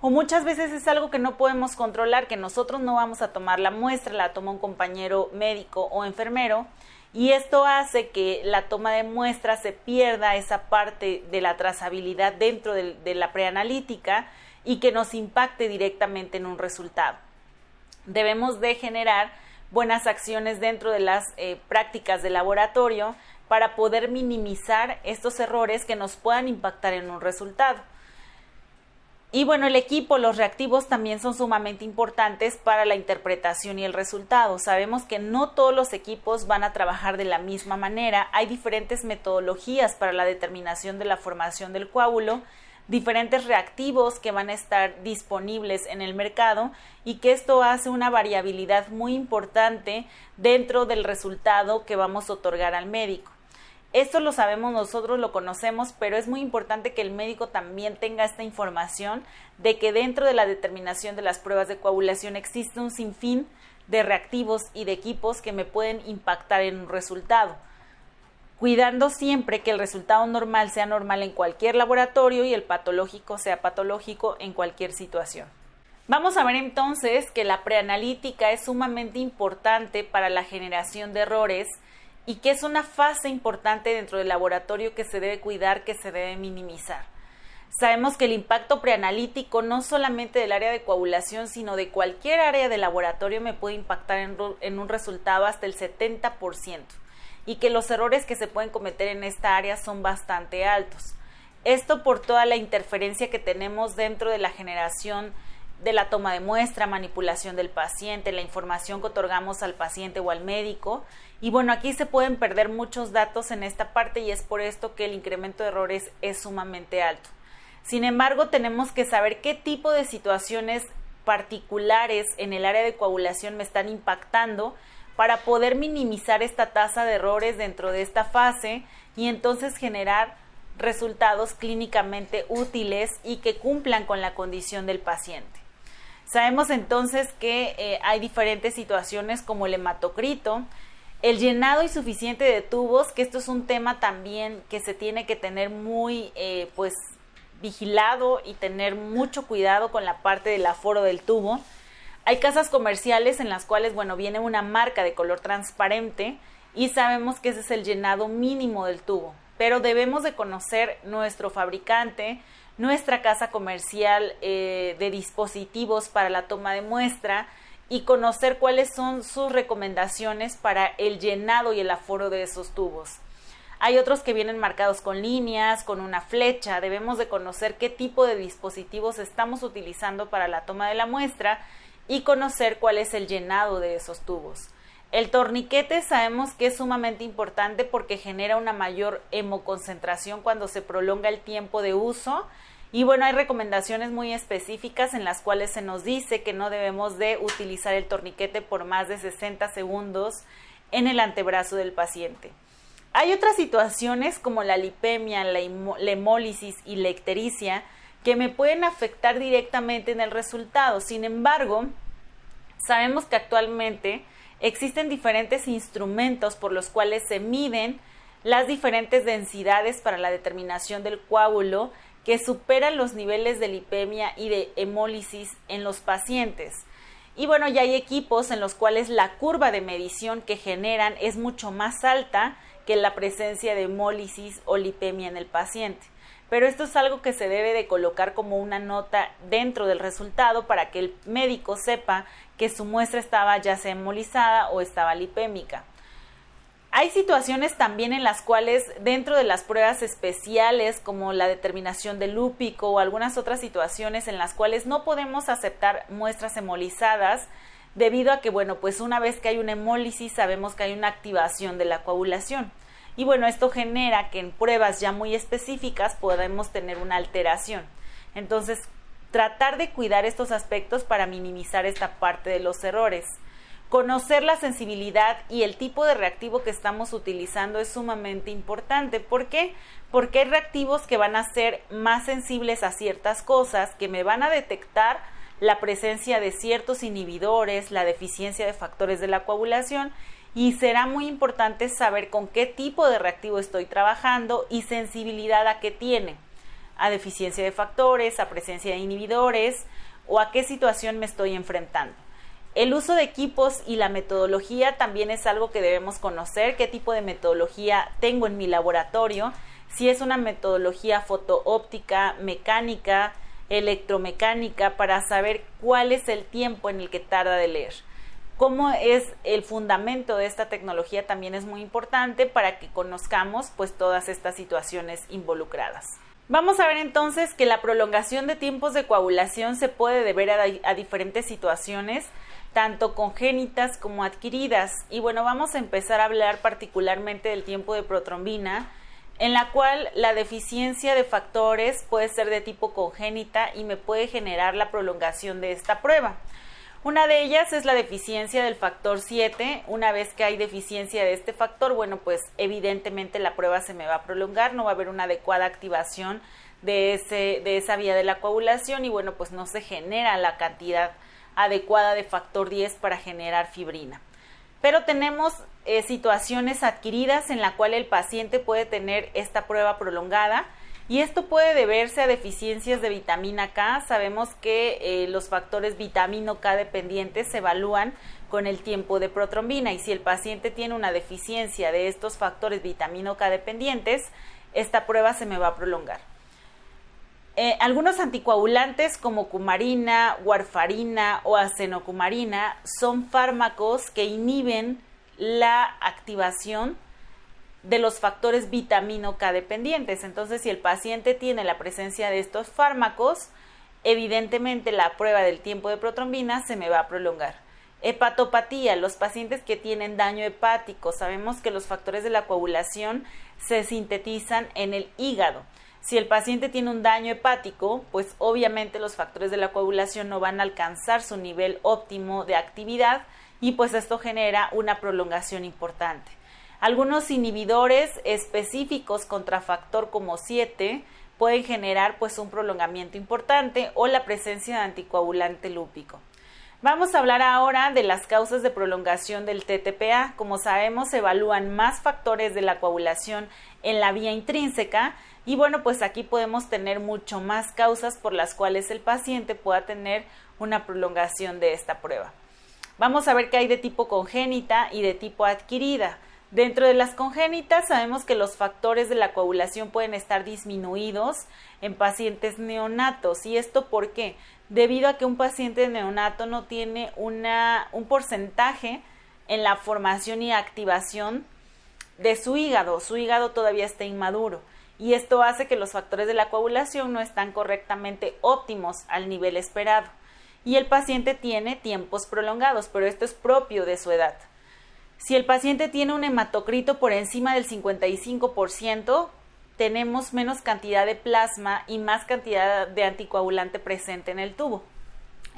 o muchas veces es algo que no podemos controlar, que nosotros no vamos a tomar la muestra, la toma un compañero médico o enfermero, y esto hace que la toma de muestra se pierda esa parte de la trazabilidad dentro de la preanalítica y que nos impacte directamente en un resultado. Debemos de generar buenas acciones dentro de las prácticas de laboratorio para poder minimizar estos errores que nos puedan impactar en un resultado. Y bueno, el equipo, los reactivos también son sumamente importantes para la interpretación y el resultado. Sabemos que no todos los equipos van a trabajar de la misma manera. Hay diferentes metodologías para la determinación de la formación del coágulo, diferentes reactivos que van a estar disponibles en el mercado y que esto hace una variabilidad muy importante dentro del resultado que vamos a otorgar al médico. Esto lo sabemos nosotros, lo conocemos, pero es muy importante que el médico también tenga esta información de que dentro de la determinación de las pruebas de coagulación existe un sinfín de reactivos y de equipos que me pueden impactar en un resultado, cuidando siempre que el resultado normal sea normal en cualquier laboratorio y el patológico sea patológico en cualquier situación. Vamos a ver entonces que la preanalítica es sumamente importante para la generación de errores y que es una fase importante dentro del laboratorio que se debe cuidar, que se debe minimizar. Sabemos que el impacto preanalítico no solamente del área de coagulación, sino de cualquier área del laboratorio me puede impactar en un resultado hasta el 70%. Y que los errores que se pueden cometer en esta área son bastante altos. Esto por toda la interferencia que tenemos dentro de la generación de la toma de muestra, manipulación del paciente, la información que otorgamos al paciente o al médico. Y bueno, aquí se pueden perder muchos datos en esta parte y es por esto que el incremento de errores es sumamente alto. Sin embargo, tenemos que saber qué tipo de situaciones particulares en el área de coagulación me están impactando para poder minimizar esta tasa de errores dentro de esta fase y entonces generar resultados clínicamente útiles y que cumplan con la condición del paciente. Sabemos entonces que hay diferentes situaciones como el hematocrito, el llenado insuficiente de tubos, que esto es un tema también que se tiene que tener muy vigilado y tener mucho cuidado con la parte del aforo del tubo. Hay casas comerciales en las cuales, viene una marca de color transparente y sabemos que ese es el llenado mínimo del tubo, pero debemos de conocer nuestro fabricante, nuestra casa comercial de dispositivos para la toma de muestra y conocer cuáles son sus recomendaciones para el llenado y el aforo de esos tubos. Hay otros que vienen marcados con líneas, con una flecha. Debemos de conocer qué tipo de dispositivos estamos utilizando para la toma de la muestra y conocer cuál es el llenado de esos tubos. El torniquete sabemos que es sumamente importante porque genera una mayor hemoconcentración cuando se prolonga el tiempo de uso. Y hay recomendaciones muy específicas en las cuales se nos dice que no debemos de utilizar el torniquete por más de 60 segundos en el antebrazo del paciente. Hay otras situaciones como la lipemia, la hemólisis y la ictericia que me pueden afectar directamente en el resultado. Sin embargo, sabemos que actualmente existen diferentes instrumentos por los cuales se miden las diferentes densidades para la determinación del coágulo que superan los niveles de lipemia y de hemólisis en los pacientes. Y bueno, ya hay equipos en los cuales la curva de medición que generan es mucho más alta que la presencia de hemólisis o lipemia en el paciente. Pero esto es algo que se debe de colocar como una nota dentro del resultado para que el médico sepa que su muestra estaba ya sea hemolizada o estaba lipémica. Hay situaciones también en las cuales dentro de las pruebas especiales como la determinación del lúpico o algunas otras situaciones en las cuales no podemos aceptar muestras hemolizadas debido a que, bueno, pues una vez que hay una hemólisis sabemos que hay una activación de la coagulación. Y bueno, esto genera que en pruebas ya muy específicas podemos tener una alteración. Entonces, tratar de cuidar estos aspectos para minimizar esta parte de los errores. Conocer la sensibilidad y el tipo de reactivo que estamos utilizando es sumamente importante. ¿Por qué? Porque hay reactivos que van a ser más sensibles a ciertas cosas, que me van a detectar la presencia de ciertos inhibidores, la deficiencia de factores de la coagulación, y será muy importante saber con qué tipo de reactivo estoy trabajando y sensibilidad a qué tiene, a deficiencia de factores, a presencia de inhibidores o a qué situación me estoy enfrentando. El uso de equipos y la metodología también es algo que debemos conocer, qué tipo de metodología tengo en mi laboratorio, si es una metodología fotoóptica, mecánica, electromecánica, para saber cuál es el tiempo en el que tarda de leer. Cómo es el fundamento de esta tecnología también es muy importante para que conozcamos pues todas estas situaciones involucradas. Vamos a ver entonces que la prolongación de tiempos de coagulación se puede deber a diferentes situaciones, tanto congénitas como adquiridas. Y bueno, vamos a empezar a hablar particularmente del tiempo de protrombina, en la cual la deficiencia de factores puede ser de tipo congénita y me puede generar la prolongación de esta prueba. Una de ellas es la deficiencia del factor 7. Una vez que hay deficiencia de este factor, bueno, pues evidentemente la prueba se me va a prolongar, no va a haber una adecuada activación de esa vía de la coagulación y bueno, pues no se genera la cantidad adecuada de factor 10 para generar fibrina. Pero tenemos situaciones adquiridas en la cual el paciente puede tener esta prueba prolongada. Y esto puede deberse a deficiencias de vitamina K. Sabemos que los factores vitamino K dependientes se evalúan con el tiempo de protrombina y si el paciente tiene una deficiencia de estos factores vitamino K dependientes, esta prueba se me va a prolongar. Algunos anticoagulantes como cumarina, warfarina o acenocumarina son fármacos que inhiben la activación de los factores vitamino K dependientes. Entonces, si el paciente tiene la presencia de estos fármacos, evidentemente la prueba del tiempo de protrombina se me va a prolongar. Hepatopatía, los pacientes que tienen daño hepático, sabemos que los factores de la coagulación se sintetizan en el hígado. Si el paciente tiene un daño hepático, pues obviamente los factores de la coagulación no van a alcanzar su nivel óptimo de actividad y pues esto genera una prolongación importante. Algunos inhibidores específicos contra factor como 7 pueden generar pues un prolongamiento importante o la presencia de anticoagulante lúpico. Vamos a hablar ahora de las causas de prolongación del TTPA. Como sabemos, se evalúan más factores de la coagulación en la vía intrínseca y bueno, pues aquí podemos tener mucho más causas por las cuales el paciente pueda tener una prolongación de esta prueba. Vamos a ver qué hay de tipo congénita y de tipo adquirida. Dentro de las congénitas sabemos que los factores de la coagulación pueden estar disminuidos en pacientes neonatos. ¿Y esto por qué? Debido a que un paciente neonato no tiene un porcentaje en la formación y activación de su hígado todavía está inmaduro. Y esto hace que los factores de la coagulación no están correctamente óptimos al nivel esperado. Y el paciente tiene tiempos prolongados, pero esto es propio de su edad. Si el paciente tiene un hematocrito por encima del 55%, tenemos menos cantidad de plasma y más cantidad de anticoagulante presente en el tubo.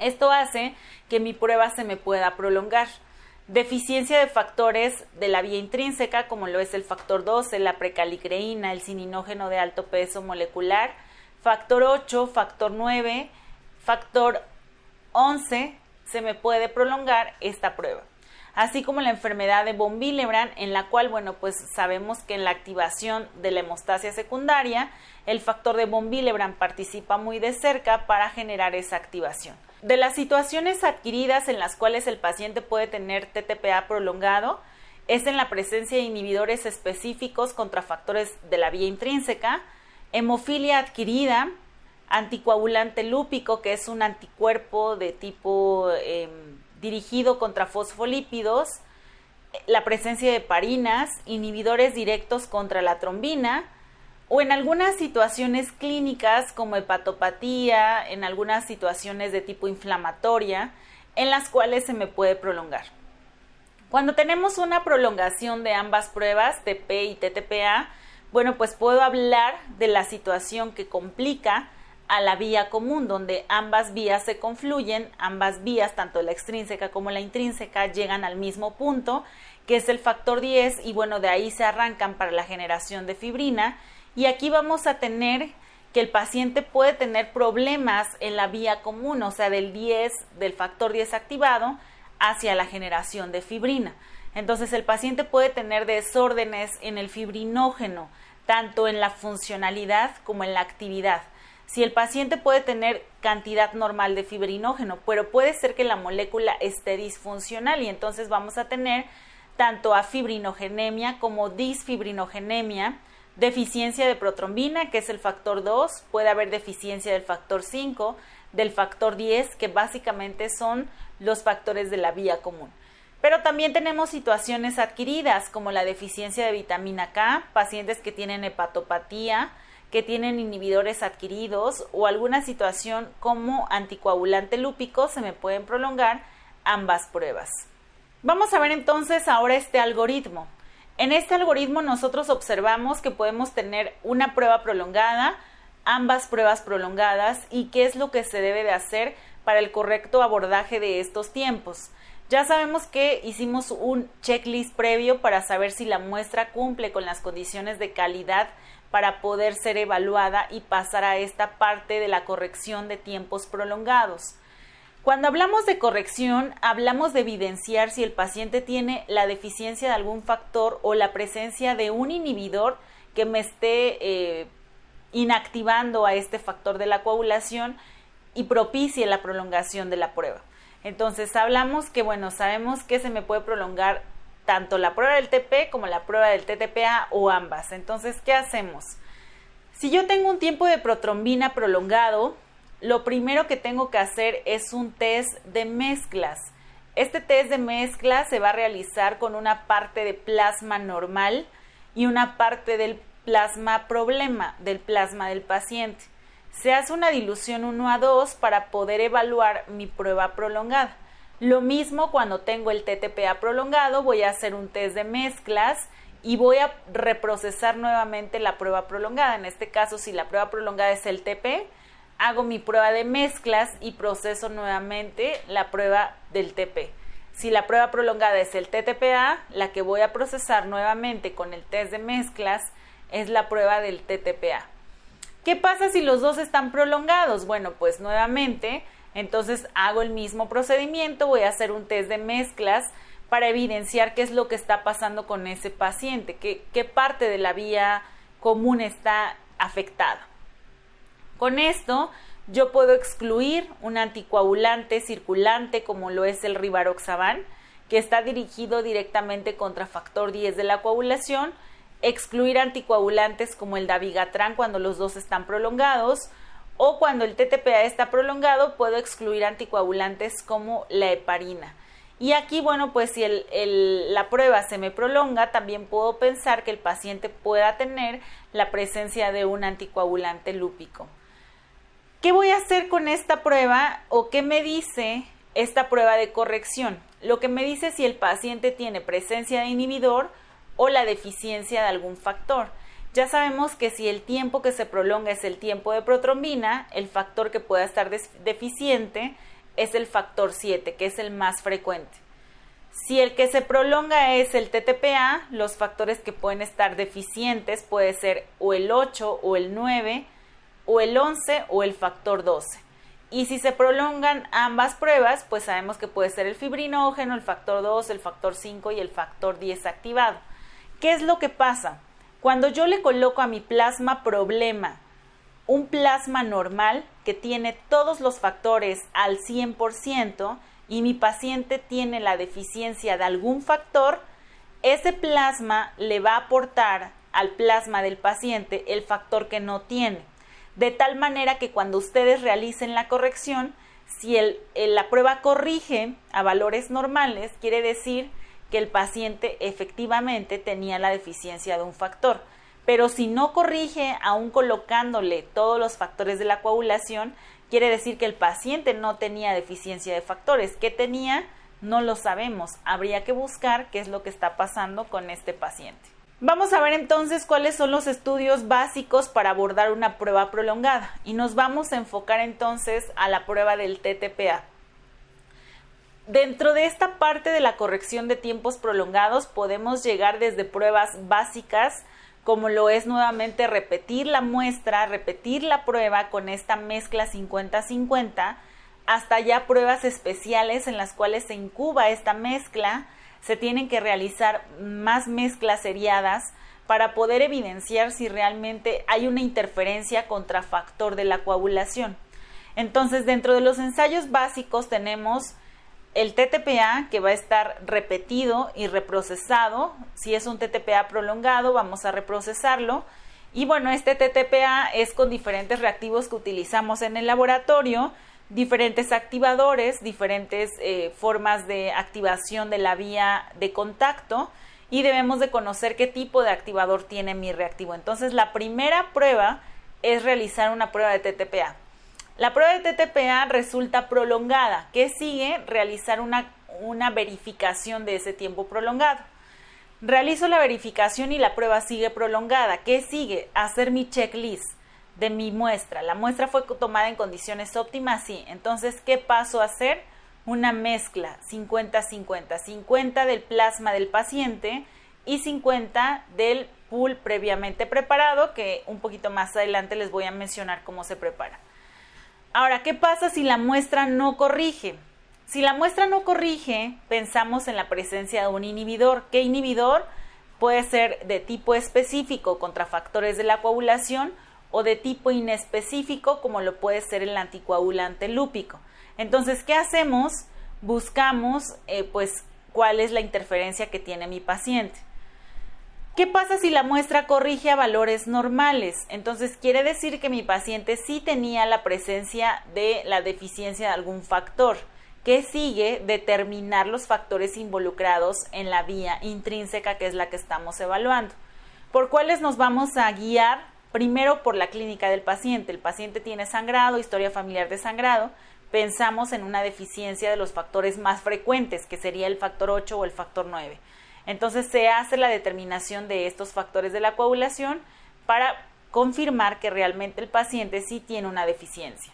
Esto hace que mi prueba se me pueda prolongar. deficiencia de factores de la vía intrínseca, como lo es el factor 12, la precalicreína, el cininógeno de alto peso molecular, factor 8, factor 9, factor 11, se me puede prolongar esta prueba. Así como la enfermedad de von Willebrand, en la cual, pues sabemos que en la activación de la hemostasia secundaria, el factor de von Willebrand participa muy de cerca para generar esa activación. De las situaciones adquiridas en las cuales el paciente puede tener TTPA prolongado, es en la presencia de inhibidores específicos contra factores de la vía intrínseca, hemofilia adquirida, anticoagulante lúpico, que es un anticuerpo de tipo dirigido contra fosfolípidos, la presencia de heparinas, inhibidores directos contra la trombina, o en algunas situaciones clínicas como hepatopatía, en algunas situaciones de tipo inflamatoria, en las cuales se me puede prolongar. Cuando tenemos una prolongación de ambas pruebas, TP y TTPA, pues puedo hablar de la situación que complica a la vía común, donde ambas vías se confluyen, ambas vías, tanto la extrínseca como la intrínseca, llegan al mismo punto, que es el factor 10, y de ahí se arrancan para la generación de fibrina, y aquí vamos a tener que el paciente puede tener problemas en la vía común, o sea, del factor 10 activado hacia la generación de fibrina. Entonces, el paciente puede tener desórdenes en el fibrinógeno, tanto en la funcionalidad como en la actividad. Si el paciente puede tener cantidad normal de fibrinógeno, pero puede ser que la molécula esté disfuncional y entonces vamos a tener tanto afibrinogenemia como disfibrinogenemia, deficiencia de protrombina, que es el factor 2, puede haber deficiencia del factor 5, del factor 10, que básicamente son los factores de la vía común. Pero también tenemos situaciones adquiridas como la deficiencia de vitamina K, pacientes que tienen hepatopatía, que tienen inhibidores adquiridos o alguna situación como anticoagulante lúpico, se me pueden prolongar ambas pruebas. Vamos a ver entonces ahora este algoritmo. En este algoritmo nosotros observamos que podemos tener una prueba prolongada, ambas pruebas prolongadas y qué es lo que se debe de hacer para el correcto abordaje de estos tiempos. Ya sabemos que hicimos un checklist previo para saber si la muestra cumple con las condiciones de calidad para poder ser evaluada y pasar a esta parte de la corrección de tiempos prolongados. Cuando hablamos de corrección, hablamos de evidenciar si el paciente tiene la deficiencia de algún factor o la presencia de un inhibidor que me esté inactivando a este factor de la coagulación y propicie la prolongación de la prueba. Entonces hablamos que, sabemos que se me puede prolongar tanto la prueba del TP como la prueba del TTPA o ambas. Entonces, ¿qué hacemos? Si yo tengo un tiempo de protrombina prolongado, lo primero que tengo que hacer es un test de mezclas. Este test de mezclas se va a realizar con una parte de plasma normal y una parte del plasma problema, del plasma del paciente. Se hace una dilución 1:2 para poder evaluar mi prueba prolongada. Lo mismo cuando tengo el TTPA prolongado, voy a hacer un test de mezclas y voy a reprocesar nuevamente la prueba prolongada. En este caso, si la prueba prolongada es el TP, hago mi prueba de mezclas y proceso nuevamente la prueba del TP. Si la prueba prolongada es el TTPA, la que voy a procesar nuevamente con el test de mezclas es la prueba del TTPA. ¿Qué pasa si los dos están prolongados? Pues nuevamente, entonces hago el mismo procedimiento, voy a hacer un test de mezclas para evidenciar qué es lo que está pasando con ese paciente, qué parte de la vía común está afectada. Con esto yo puedo excluir un anticoagulante circulante como lo es el rivaroxaban, que está dirigido directamente contra factor 10 de la coagulación, excluir anticoagulantes como el dabigatran cuando los dos están prolongados, o cuando el TTPA está prolongado, puedo excluir anticoagulantes como la heparina. Y aquí, si la prueba se me prolonga, también puedo pensar que el paciente pueda tener la presencia de un anticoagulante lúpico. ¿Qué voy a hacer con esta prueba o qué me dice esta prueba de corrección? Lo que me dice si el paciente tiene presencia de inhibidor o la deficiencia de algún factor. Ya sabemos que si el tiempo que se prolonga es el tiempo de protrombina, el factor que pueda estar deficiente es el factor 7, que es el más frecuente. Si el que se prolonga es el TTPA, los factores que pueden estar deficientes puede ser o el 8 o el 9 o el 11 o el factor 12. Y si se prolongan ambas pruebas, pues sabemos que puede ser el fibrinógeno, el factor 2, el factor 5 y el factor 10 activado. ¿Qué es lo que pasa? Cuando yo le coloco a mi plasma problema un plasma normal que tiene todos los factores al 100% y mi paciente tiene la deficiencia de algún factor, ese plasma le va a aportar al plasma del paciente el factor que no tiene. De tal manera que cuando ustedes realicen la corrección, si la prueba corrige a valores normales, quiere decir que el paciente efectivamente tenía la deficiencia de un factor. Pero si no corrige, aún colocándole todos los factores de la coagulación, quiere decir que el paciente no tenía deficiencia de factores. ¿Qué tenía? No lo sabemos. Habría que buscar qué es lo que está pasando con este paciente. Vamos a ver entonces cuáles son los estudios básicos para abordar una prueba prolongada y nos vamos a enfocar entonces a la prueba del TTPA. Dentro de esta parte de la corrección de tiempos prolongados podemos llegar desde pruebas básicas como lo es nuevamente repetir la muestra, repetir la prueba con esta mezcla 50-50, hasta ya pruebas especiales en las cuales se incuba esta mezcla. Se tienen que realizar más mezclas seriadas para poder evidenciar si realmente hay una interferencia contrafactor de la coagulación. Entonces, dentro de los ensayos básicos tenemos el TTPA, que va a estar repetido y reprocesado. Si es un TTPA prolongado, vamos a reprocesarlo. Y bueno, este TTPA es con diferentes reactivos que utilizamos en el laboratorio, diferentes activadores, diferentes formas de activación de la vía de contacto y debemos de conocer qué tipo de activador tiene mi reactivo. Entonces, la primera prueba es realizar una prueba de TTPA. La prueba de TTPA resulta prolongada. ¿Qué sigue? Realizar una verificación de ese tiempo prolongado. Realizo la verificación y la prueba sigue prolongada. ¿Qué sigue? Hacer mi checklist de mi muestra. La muestra fue tomada en condiciones óptimas, sí. Entonces, ¿qué paso a hacer? Una mezcla 50-50. 50 del plasma del paciente y 50 del pool previamente preparado, que un poquito más adelante les voy a mencionar cómo se prepara. Ahora, ¿qué pasa si la muestra no corrige? Si la muestra no corrige, pensamos en la presencia de un inhibidor. ¿Qué inhibidor? Puede ser de tipo específico contra factores de la coagulación o de tipo inespecífico, como lo puede ser el anticoagulante lúpico. Entonces, ¿qué hacemos? Buscamos, cuál es la interferencia que tiene mi paciente. ¿Qué pasa si la muestra corrige a valores normales? Entonces, quiere decir que mi paciente sí tenía la presencia de la deficiencia de algún factor. ¿Qué sigue? Determinar los factores involucrados en la vía intrínseca, que es la que estamos evaluando. ¿Por cuáles nos vamos a guiar? Primero, por la clínica del paciente. El paciente tiene sangrado, historia familiar de sangrado. Pensamos en una deficiencia de los factores más frecuentes, que sería el factor 8 o el factor 9. Entonces, se hace la determinación de estos factores de la coagulación para confirmar que realmente el paciente sí tiene una deficiencia.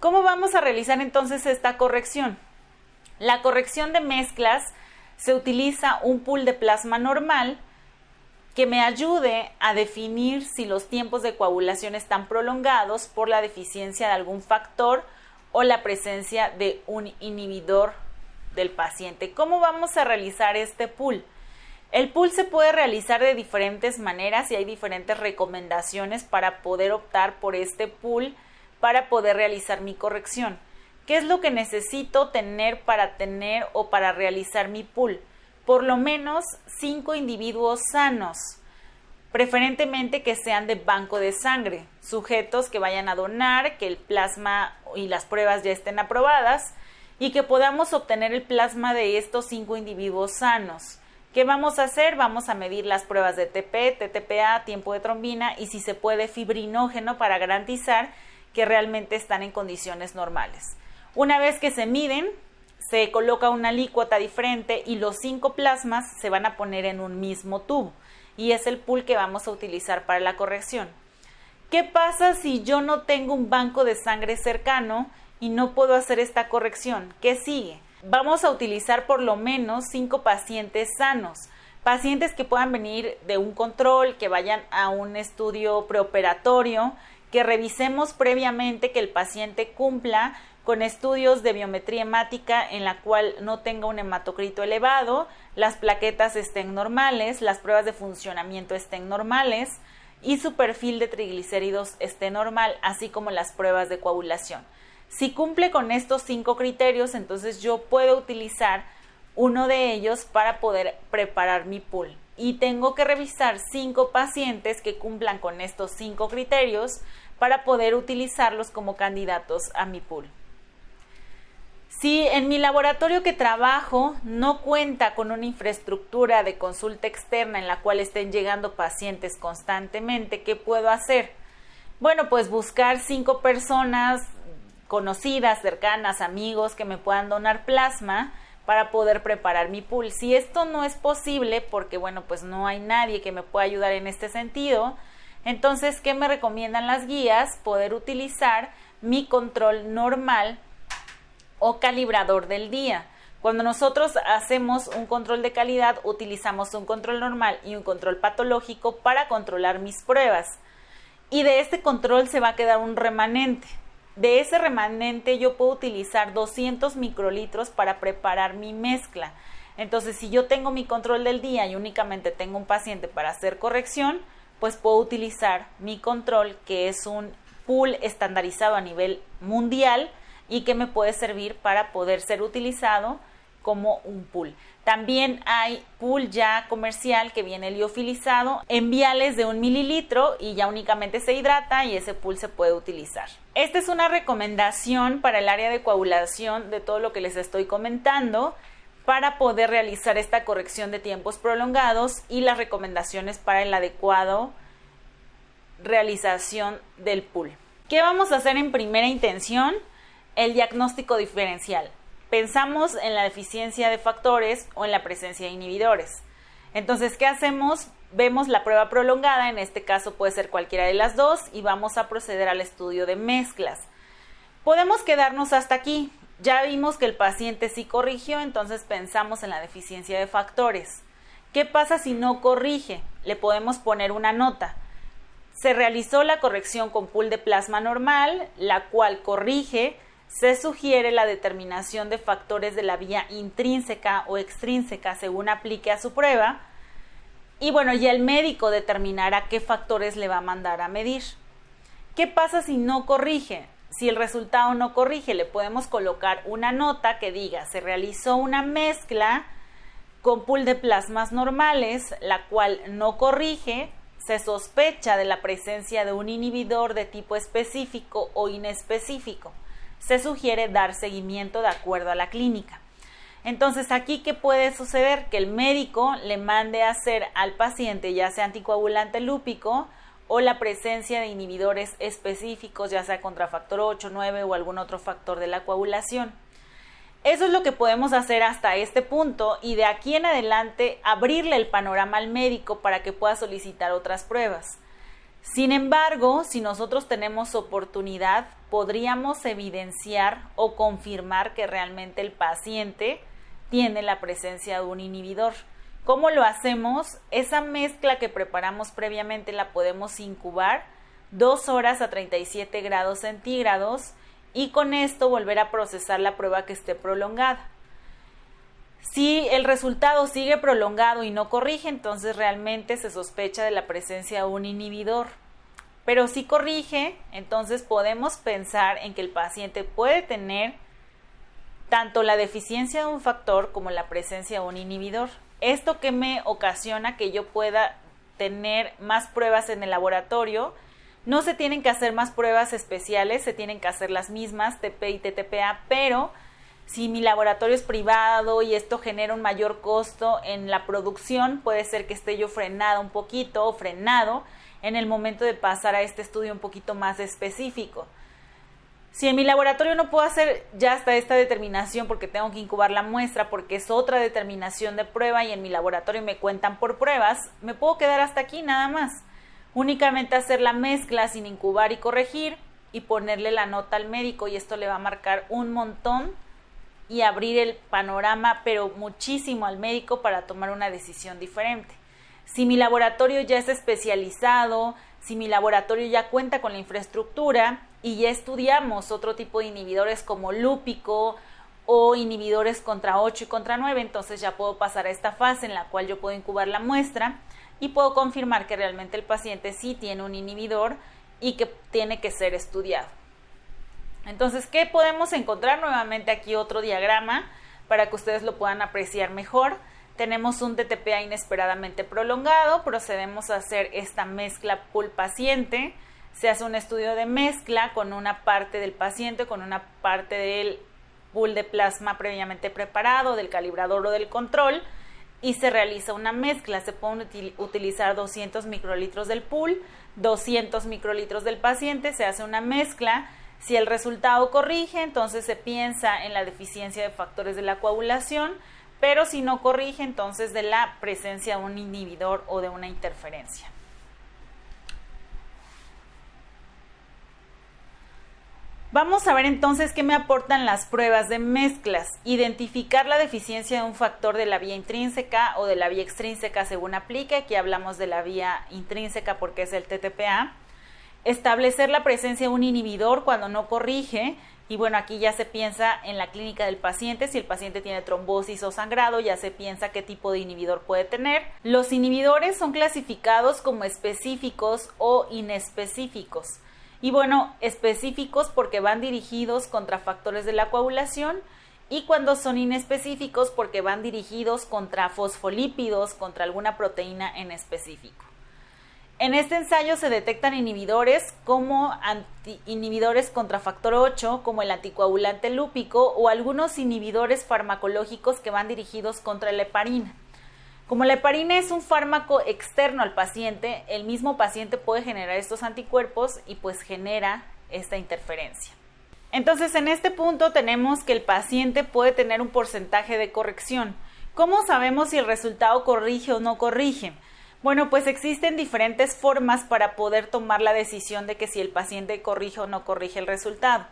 ¿Cómo vamos a realizar entonces esta corrección? La corrección de mezclas se utiliza un pool de plasma normal que me ayude a definir si los tiempos de coagulación están prolongados por la deficiencia de algún factor o la presencia de un inhibidor del paciente. ¿Cómo vamos a realizar este pool? El pool se puede realizar de diferentes maneras y hay diferentes recomendaciones para poder optar por este pool para poder realizar mi corrección. ¿Qué es lo que necesito tener para realizar mi pool? Por lo menos 5 individuos sanos, preferentemente que sean de banco de sangre, sujetos que vayan a donar, que el plasma y las pruebas ya estén aprobadas y que podamos obtener el plasma de estos 5 individuos sanos. ¿Qué vamos a hacer? Vamos a medir las pruebas de TP, TTPA, tiempo de trombina y si se puede fibrinógeno para garantizar que realmente están en condiciones normales. Una vez que se miden, se coloca una alícuota diferente y los 5 plasmas se van a poner en un mismo tubo y es el pool que vamos a utilizar para la corrección. ¿Qué pasa si yo no tengo un banco de sangre cercano y no puedo hacer esta corrección? ¿Qué sigue? vamos a utilizar por lo menos 5 pacientes sanos. Pacientes que puedan venir de un control, que vayan a un estudio preoperatorio, que revisemos previamente que el paciente cumpla con estudios de biometría hemática en la cual no tenga un hematocrito elevado, las plaquetas estén normales, las pruebas de funcionamiento estén normales y su perfil de triglicéridos esté normal, así como las pruebas de coagulación. Si cumple con estos 5 criterios, entonces yo puedo utilizar uno de ellos para poder preparar mi pool. Y tengo que revisar 5 pacientes que cumplan con estos 5 criterios para poder utilizarlos como candidatos a mi pool. Si en mi laboratorio que trabajo no cuenta con una infraestructura de consulta externa en la cual estén llegando pacientes constantemente, ¿qué puedo hacer? Bueno, pues buscar 5 personas conocidas, cercanas, amigos que me puedan donar plasma para poder preparar mi pool. Si esto no es posible, porque bueno, pues no hay nadie que me pueda ayudar en este sentido, entonces, ¿qué me recomiendan las guías? Poder utilizar mi control normal o calibrador del día. Cuando nosotros hacemos un control de calidad, utilizamos un control normal y un control patológico para controlar mis pruebas. Y de este control se va a quedar un remanente. De ese remanente yo puedo utilizar 200 microlitros para preparar mi mezcla. Entonces, si yo tengo mi control del día y únicamente tengo un paciente para hacer corrección, pues puedo utilizar mi control, que es un pool estandarizado a nivel mundial y que me puede servir para poder ser utilizado como un pool. También hay pool ya comercial que viene liofilizado en viales de 1 mililitro y ya únicamente se hidrata y ese pool se puede utilizar. Esta es una recomendación para el área de coagulación de todo lo que les estoy comentando para poder realizar esta corrección de tiempos prolongados y las recomendaciones para el adecuado realización del pool. ¿Qué vamos a hacer en primera intención? El diagnóstico diferencial. Pensamos en la deficiencia de factores o en la presencia de inhibidores. Entonces, ¿qué hacemos? Vemos la prueba prolongada, en este caso puede ser cualquiera de las dos, y vamos a proceder al estudio de mezclas. Podemos quedarnos hasta aquí. Ya vimos que el paciente sí corrigió, entonces pensamos en la deficiencia de factores. ¿Qué pasa si no corrige? Le podemos poner una nota. Se realizó la corrección con pool de plasma normal, la cual corrige. Se sugiere la determinación de factores de la vía intrínseca o extrínseca según aplique a su prueba. Y bueno, ya el médico determinará qué factores le va a mandar a medir. ¿Qué pasa si no corrige? Si el resultado no corrige, le podemos colocar una nota que diga: se realizó una mezcla con pool de plasmas normales, la cual no corrige. Se sospecha de la presencia de un inhibidor de tipo específico o inespecífico. Se sugiere dar seguimiento de acuerdo a la clínica. Entonces, aquí, ¿qué puede suceder? Que el médico le mande a hacer al paciente ya sea anticoagulante lúpico o la presencia de inhibidores específicos, ya sea contra factor 8, 9 o algún otro factor de la coagulación. Eso es lo que podemos hacer hasta este punto, y de aquí en adelante abrirle el panorama al médico para que pueda solicitar otras pruebas. Sin embargo, si nosotros tenemos oportunidad, podríamos evidenciar o confirmar que realmente el paciente tiene la presencia de un inhibidor. ¿Cómo lo hacemos? Esa mezcla que preparamos previamente la podemos incubar 2 horas a 37 grados centígrados y con esto volver a procesar la prueba que esté prolongada. Si el resultado sigue prolongado y no corrige, entonces realmente se sospecha de la presencia de un inhibidor. Pero si corrige, entonces podemos pensar en que el paciente puede tener tanto la deficiencia de un factor como la presencia de un inhibidor. Esto que me ocasiona que yo pueda tener más pruebas en el laboratorio. No se tienen que hacer más pruebas especiales, se tienen que hacer las mismas, TP y TTPA, pero si mi laboratorio es privado y esto genera un mayor costo en la producción, puede ser que esté yo frenada un poquito o frenado en el momento de pasar a este estudio un poquito más específico. Si en mi laboratorio no puedo hacer ya hasta esta determinación porque tengo que incubar la muestra, porque es otra determinación de prueba y en mi laboratorio me cuentan por pruebas, me puedo quedar hasta aquí nada más. Únicamente hacer la mezcla sin incubar y corregir y ponerle la nota al médico, y esto le va a marcar un montón y abrir el panorama, pero muchísimo al médico para tomar una decisión diferente. Si mi laboratorio ya es especializado, si mi laboratorio ya cuenta con la infraestructura y ya estudiamos otro tipo de inhibidores como lúpico o inhibidores contra 8 y contra 9, entonces ya puedo pasar a esta fase en la cual yo puedo incubar la muestra y puedo confirmar que realmente el paciente sí tiene un inhibidor y que tiene que ser estudiado. Entonces, ¿qué podemos encontrar? Nuevamente aquí otro diagrama para que ustedes lo puedan apreciar mejor. Tenemos un TTPA inesperadamente prolongado, procedemos a hacer esta mezcla pool-paciente, se hace un estudio de mezcla con una parte del paciente, con una parte del pool de plasma previamente preparado, del calibrador o del control, y se realiza una mezcla. Se pueden utilizar 200 microlitros del pool, 200 microlitros del paciente, se hace una mezcla. Si el resultado corrige, entonces se piensa en la deficiencia de factores de la coagulación, pero si no corrige, entonces de la presencia de un inhibidor o de una interferencia. Vamos a ver entonces qué me aportan las pruebas de mezclas. Identificar la deficiencia de un factor de la vía intrínseca o de la vía extrínseca según aplique. Aquí hablamos de la vía intrínseca porque es el TTPA. Establecer la presencia de un inhibidor cuando no corrige. Y bueno, aquí ya se piensa en la clínica del paciente. Si el paciente tiene trombosis o sangrado, ya se piensa qué tipo de inhibidor puede tener. Los inhibidores son clasificados como específicos o inespecíficos. Y bueno, específicos porque van dirigidos contra factores de la coagulación, y cuando son inespecíficos porque van dirigidos contra fosfolípidos, contra alguna proteína en específico. En este ensayo se detectan inhibidores como inhibidores contra factor 8, como el anticoagulante lúpico, o algunos inhibidores farmacológicos que van dirigidos contra la heparina. Como la heparina es un fármaco externo al paciente, el mismo paciente puede generar estos anticuerpos y pues genera esta interferencia. Entonces, en este punto tenemos que el paciente puede tener un porcentaje de corrección. ¿Cómo sabemos si el resultado corrige o no corrige? Bueno, pues existen diferentes formas para poder tomar la decisión de que si el paciente corrige o no corrige el resultado.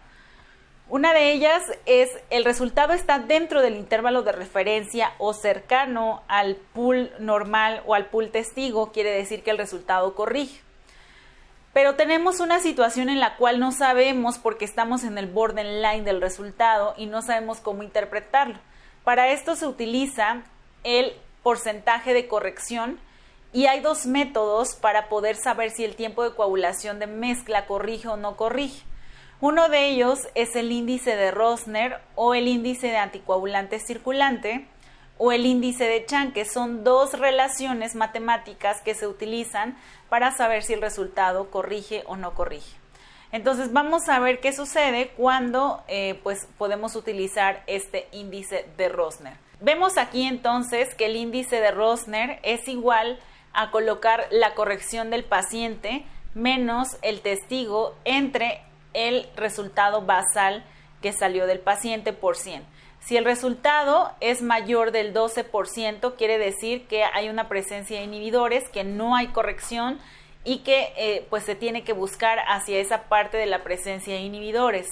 Una de ellas es el resultado está dentro del intervalo de referencia o cercano al pool normal o al pool testigo, quiere decir que el resultado corrige. Pero tenemos una situación en la cual no sabemos porque estamos en el borderline del resultado y no sabemos cómo interpretarlo. Para esto se utiliza el porcentaje de corrección y hay dos métodos para poder saber si el tiempo de coagulación de mezcla corrige o no corrige. Uno de ellos es el índice de Rosner o el índice de anticoagulante circulante o el índice de Chan, que son dos relaciones matemáticas que se utilizan para saber si el resultado corrige o no corrige. Entonces vamos a ver qué sucede cuando pues podemos utilizar este índice de Rosner. Vemos aquí entonces que el índice de Rosner es igual a colocar la corrección del paciente menos el testigo entre el resultado basal que salió del paciente por 100. Si el resultado es mayor del 12%, quiere decir que hay una presencia de inhibidores, que no hay corrección y que pues se tiene que buscar hacia esa parte de la presencia de inhibidores.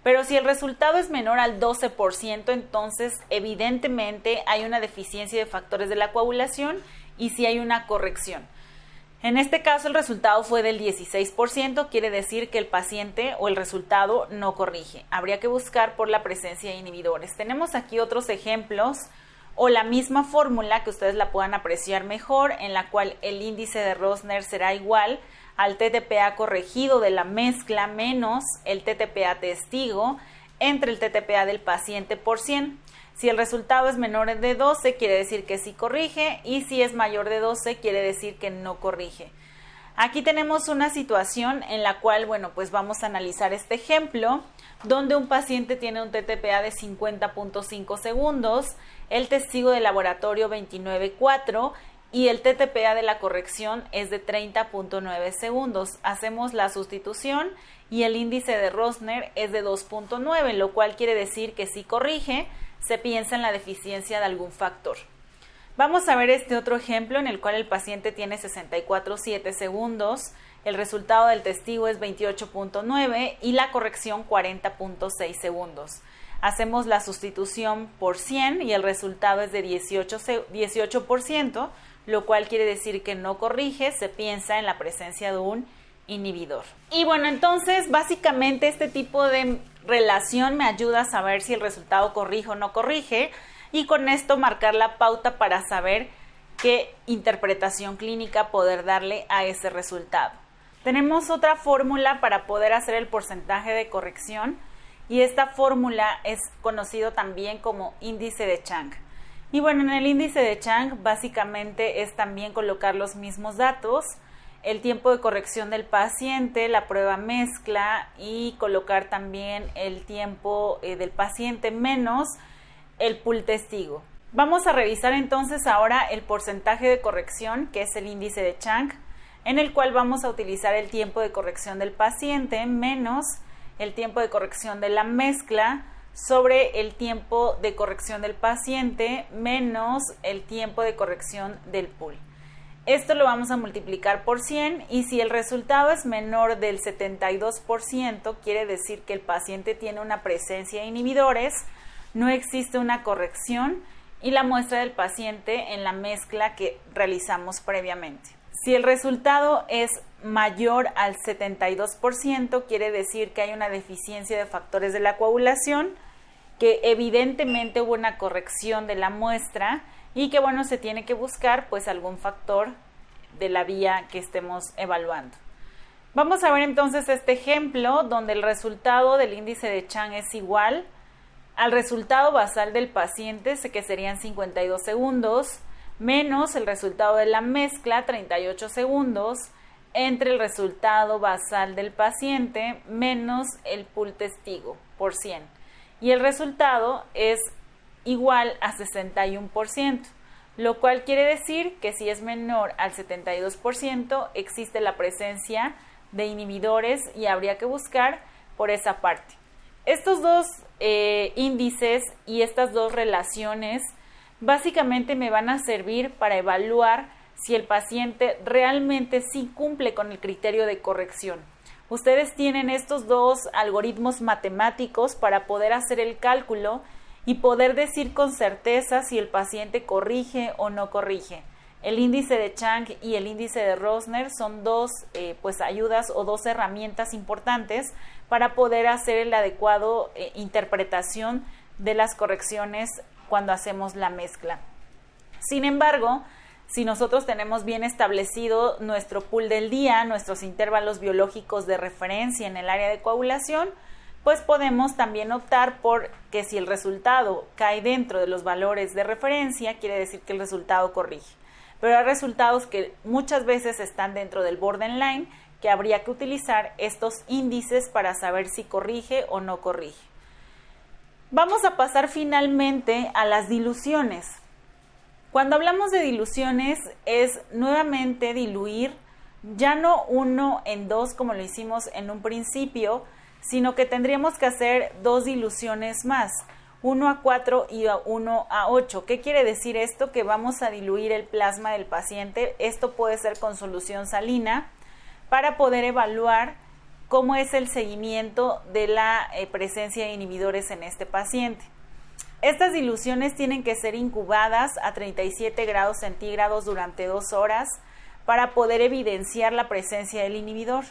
Pero si el resultado es menor al 12%, entonces evidentemente hay una deficiencia de factores de la coagulación y sí hay una corrección. En este caso el resultado fue del 16%, quiere decir que el paciente o el resultado no corrige. Habría que buscar por la presencia de inhibidores. Tenemos aquí otros ejemplos o la misma fórmula que ustedes la puedan apreciar mejor, en la cual el índice de Rosner será igual al TTPA corregido de la mezcla menos el TTPA testigo entre el TTPA del paciente por 100. Si el resultado es menor de 12, quiere decir que sí corrige, y si es mayor de 12, quiere decir que no corrige. Aquí tenemos una situación en la cual, bueno, pues vamos a analizar este ejemplo, donde un paciente tiene un TTPA de 50.5 segundos, el testigo de laboratorio 29.4 y el TTPA de la corrección es de 30.9 segundos. Hacemos la sustitución y el índice de Rosner es de 2.9, lo cual quiere decir que sí corrige. Se piensa en la deficiencia de algún factor. Vamos a ver este otro ejemplo en el cual el paciente tiene 64.7 segundos, el resultado del testigo es 28.9 y la corrección 40.6 segundos. hacemos la sustitución por 100 y el resultado es de 18%, lo cual quiere decir que no corrige, se piensa en la presencia de un inhibidor. Y bueno, entonces básicamente este tipo de relación me ayuda a saber si el resultado corrige o no corrige y con esto marcar la pauta para saber qué interpretación clínica poder darle a ese resultado. Tenemos otra fórmula para poder hacer el porcentaje de corrección y esta fórmula es conocido también como índice de Chang. Y bueno, en el índice de Chang básicamente es también colocar los mismos datos, el tiempo de corrección del paciente, la prueba mezcla y colocar también el tiempo del paciente menos el pool testigo. Vamos a revisar entonces ahora el porcentaje de corrección, que es el índice de Chang, en el cual vamos a utilizar el tiempo de corrección del paciente menos el tiempo de corrección de la mezcla sobre el tiempo de corrección del paciente menos el tiempo de corrección del pool. Esto lo vamos a multiplicar por 100 y si el resultado es menor del 72%, quiere decir que el paciente tiene una presencia de inhibidores, no existe una corrección y la muestra del paciente en la mezcla que realizamos previamente. Si el resultado es mayor al 72%, quiere decir que hay una deficiencia de factores de la coagulación, que evidentemente hubo una corrección de la muestra y que bueno, se tiene que buscar pues algún factor de la vía que estemos evaluando. Vamos a ver entonces este ejemplo donde el resultado del índice de Chang es igual al resultado basal del paciente, que serían 52 segundos, menos el resultado de la mezcla, 38 segundos, entre el resultado basal del paciente menos el pool testigo por 100. Y el resultado es igual a 61%, lo cual quiere decir que si es menor al 72% existe la presencia de inhibidores y habría que buscar por esa parte. Estos dos índices y estas dos relaciones básicamente me van a servir para evaluar si el paciente realmente sí cumple con el criterio de corrección. Ustedes tienen estos dos algoritmos matemáticos para poder hacer el cálculo y poder decir con certeza si el paciente corrige o no corrige. El índice de Chang y el índice de Rosner son dos ayudas o dos herramientas importantes para poder hacer el adecuado interpretación de las correcciones cuando hacemos la mezcla. Sin embargo, si nosotros tenemos bien establecido nuestro pool del día, nuestros intervalos biológicos de referencia en el área de coagulación, pues podemos también optar por que si el resultado cae dentro de los valores de referencia, quiere decir que el resultado corrige. Pero hay resultados que muchas veces están dentro del borderline, que habría que utilizar estos índices para saber si corrige o no corrige. Vamos a pasar finalmente a las diluciones. Cuando hablamos de diluciones es nuevamente diluir ya no 1 en 2 como lo hicimos en un principio, sino que tendríamos que hacer 2 diluciones más, 1 a 4 y 1 a 8. ¿Qué quiere decir esto? Que vamos a diluir el plasma del paciente. Esto puede ser con solución salina para poder evaluar cómo es el seguimiento de la presencia de inhibidores en este paciente. Estas diluciones tienen que ser incubadas a 37 grados centígrados durante 2 horas para poder evidenciar la presencia del inhibidor.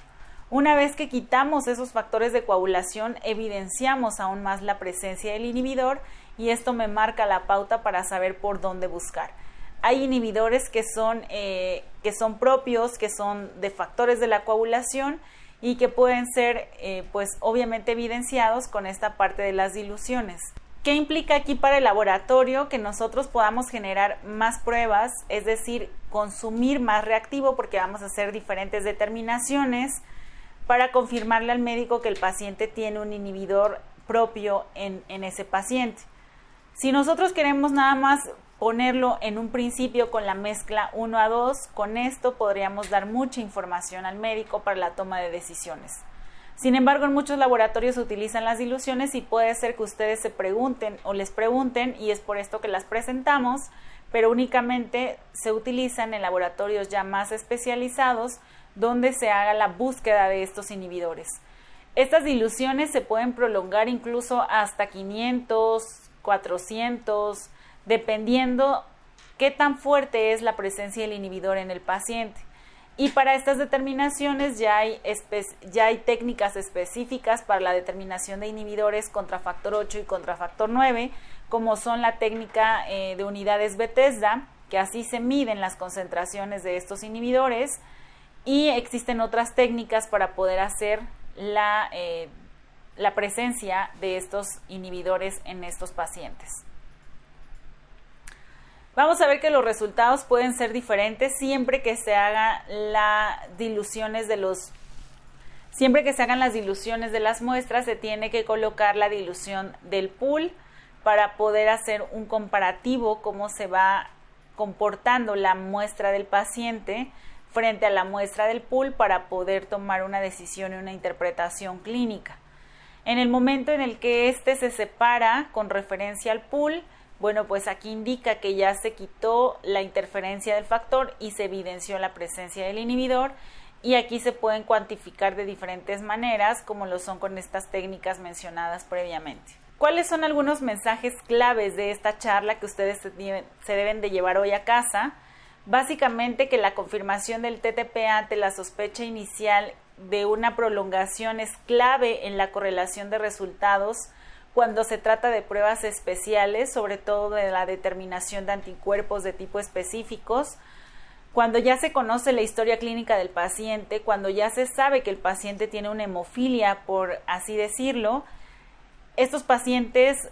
Una vez que quitamos esos factores de coagulación, evidenciamos aún más la presencia del inhibidor y esto me marca la pauta para saber por dónde buscar. Hay inhibidores que son propios, que son de factores de la coagulación y que pueden ser obviamente evidenciados con esta parte de las diluciones. ¿Qué implica aquí para el laboratorio? Que nosotros podamos generar más pruebas, es decir, consumir más reactivo porque vamos a hacer diferentes determinaciones para confirmarle al médico que el paciente tiene un inhibidor propio en ese paciente. Si nosotros queremos nada más ponerlo en un principio con la mezcla 1 a 2, con esto podríamos dar mucha información al médico para la toma de decisiones. Sin embargo, en muchos laboratorios se utilizan las diluciones y puede ser que ustedes se pregunten o les pregunten y es por esto que las presentamos, pero únicamente se utilizan en laboratorios ya más especializados donde se haga la búsqueda de estos inhibidores. Estas diluciones se pueden prolongar incluso hasta 500, 400, dependiendo qué tan fuerte es la presencia del inhibidor en el paciente. Y para estas determinaciones ya hay técnicas específicas para la determinación de inhibidores contra factor 8 y contra factor 9, como son la técnica de unidades Bethesda, que así se miden las concentraciones de estos inhibidores, y existen otras técnicas para poder hacer la presencia de estos inhibidores en estos pacientes. Vamos a ver que los resultados pueden ser diferentes siempre que se hagan las diluciones de las muestras. Se tiene que colocar la dilución del pool para poder hacer un comparativo, cómo se va comportando la muestra del paciente frente a la muestra del pool, para poder tomar una decisión y una interpretación clínica. En el momento en el que se separa con referencia al pool, bueno, pues aquí indica que ya se quitó la interferencia del factor y se evidenció la presencia del inhibidor, y aquí se pueden cuantificar de diferentes maneras, como lo son con estas técnicas mencionadas previamente. ¿Cuáles son algunos mensajes claves de esta charla que ustedes se deben de llevar hoy a casa? Básicamente que la confirmación del TTP ante la sospecha inicial de una prolongación es clave en la correlación de resultados cuando se trata de pruebas especiales, sobre todo de la determinación de anticuerpos de tipo específicos. Cuando ya se conoce la historia clínica del paciente, cuando ya se sabe que el paciente tiene una hemofilia, por así decirlo, estos pacientes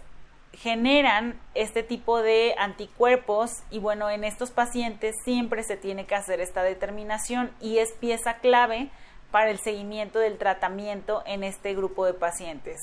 generan este tipo de anticuerpos, y bueno, en estos pacientes siempre se tiene que hacer esta determinación y es pieza clave para el seguimiento del tratamiento en este grupo de pacientes.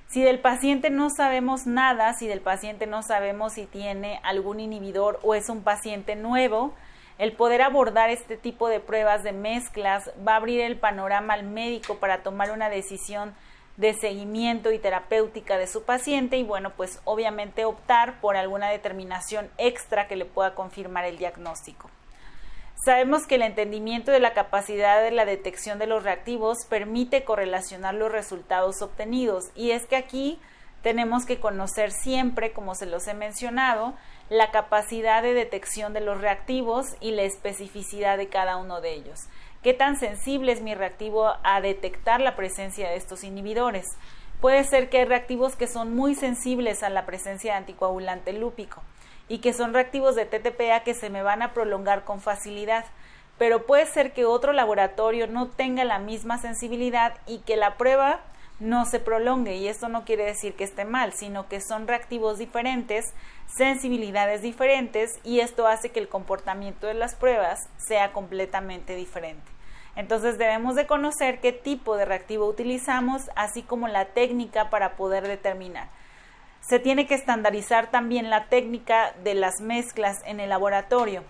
Si del paciente no sabemos nada, si del paciente no sabemos si tiene algún inhibidor o es un paciente nuevo, el poder abordar este tipo de pruebas de mezclas va a abrir el panorama al médico para tomar una decisión de seguimiento y terapéutica de su paciente, y bueno, pues obviamente optar por alguna determinación extra que le pueda confirmar el diagnóstico. Sabemos que el entendimiento de la capacidad de la detección de los reactivos permite correlacionar los resultados obtenidos, y es que aquí tenemos que conocer siempre, como se los he mencionado, la capacidad de detección de los reactivos y la especificidad de cada uno de ellos. ¿Qué tan sensible es mi reactivo a detectar la presencia de estos inhibidores? Puede ser que hay reactivos que son muy sensibles a la presencia de anticoagulante lúpico y que son reactivos de TTPA que se me van a prolongar con facilidad, pero puede ser que otro laboratorio no tenga la misma sensibilidad y que la prueba no se prolongue, y esto no quiere decir que esté mal, sino que son reactivos diferentes, sensibilidades diferentes, y esto hace que el comportamiento de las pruebas sea completamente diferente. Entonces debemos de conocer qué tipo de reactivo utilizamos, así como la técnica para poder determinar. Se tiene que estandarizar también la técnica de las mezclas en el laboratorio.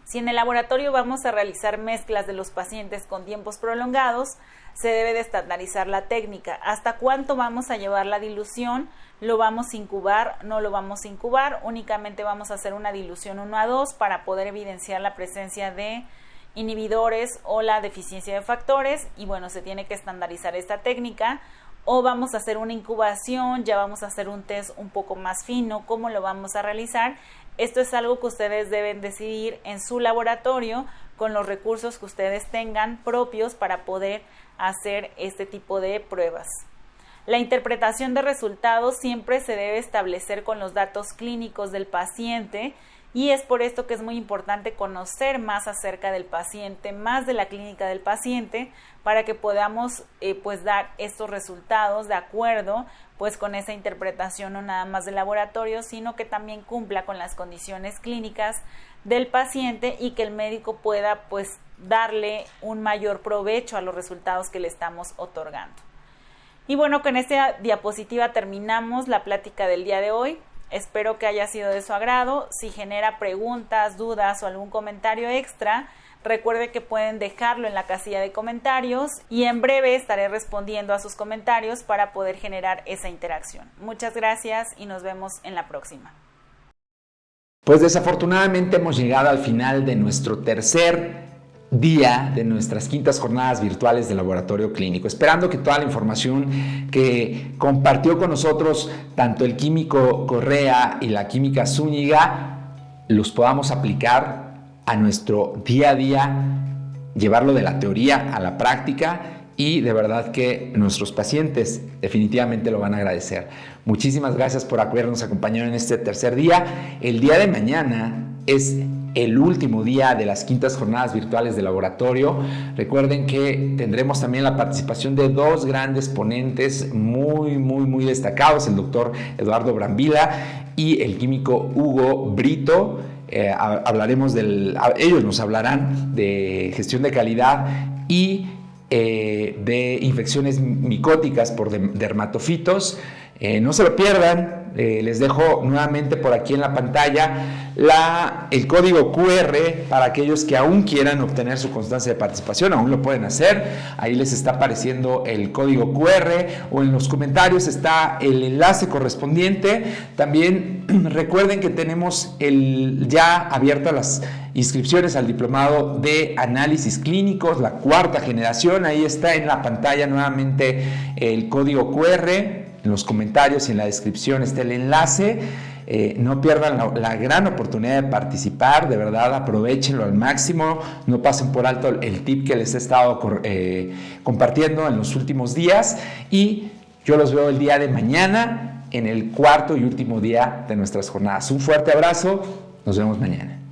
Si en el laboratorio vamos a realizar mezclas de los pacientes con tiempos prolongados, se debe de estandarizar la técnica. ¿Hasta cuánto vamos a llevar la dilución? ¿Lo vamos a incubar? ¿No lo vamos a incubar? Únicamente vamos a hacer una dilución 1:2 para poder evidenciar la presencia de inhibidores o la deficiencia de factores, y bueno, se tiene que estandarizar esta técnica. O vamos a hacer una incubación, ya vamos a hacer un test un poco más fino, ¿cómo lo vamos a realizar? Esto es algo que ustedes deben decidir en su laboratorio con los recursos que ustedes tengan propios para poder hacer este tipo de pruebas. La interpretación de resultados siempre se debe establecer con los datos clínicos del paciente, y es por esto que es muy importante conocer más acerca del paciente, más de la clínica del paciente, para que podamos pues dar estos resultados de acuerdo pues con esa interpretación no nada más del laboratorio, sino que también cumpla con las condiciones clínicas del paciente y que el médico pueda pues darle un mayor provecho a los resultados que le estamos otorgando. Y bueno, con esta diapositiva terminamos la plática del día de hoy. Espero que haya sido de su agrado. Si genera preguntas, dudas o algún comentario extra, recuerde que pueden dejarlo en la casilla de comentarios y en breve estaré respondiendo a sus comentarios para poder generar esa interacción. Muchas gracias y nos vemos en la próxima. Pues desafortunadamente hemos llegado al final de nuestro tercer día de nuestras quintas jornadas virtuales de laboratorio clínico, esperando que toda la información que compartió con nosotros tanto el químico Correa y la química Zúñiga los podamos aplicar a nuestro día a día, llevarlo de la teoría a la práctica, y de verdad que nuestros pacientes definitivamente lo van a agradecer. Muchísimas gracias por habernos acompañado en este tercer día. El día de mañana es el último día de las quintas jornadas virtuales de laboratorio. Recuerden que tendremos también la participación de dos grandes ponentes muy destacados, el doctor Eduardo Brambila y el químico Hugo Brito. Ellos nos hablarán de gestión de calidad y de infecciones micóticas por dermatofitos. No se lo pierdan. Les dejo nuevamente por aquí en la pantalla el código QR para aquellos que aún quieran obtener su constancia de participación. Aún lo pueden hacer. Ahí les está apareciendo el código QR, o en los comentarios está el enlace correspondiente. También recuerden que tenemos ya abiertas las inscripciones al diplomado de análisis clínicos, la cuarta generación. Ahí está en la pantalla nuevamente el código QR. En los comentarios y en la descripción está el enlace. No pierdan la gran oportunidad de participar. De verdad, aprovechenlo al máximo. No pasen por alto el tip que les he estado compartiendo en los últimos días. Y yo los veo el día de mañana en el cuarto y último día de nuestras jornadas. Un fuerte abrazo. Nos vemos mañana.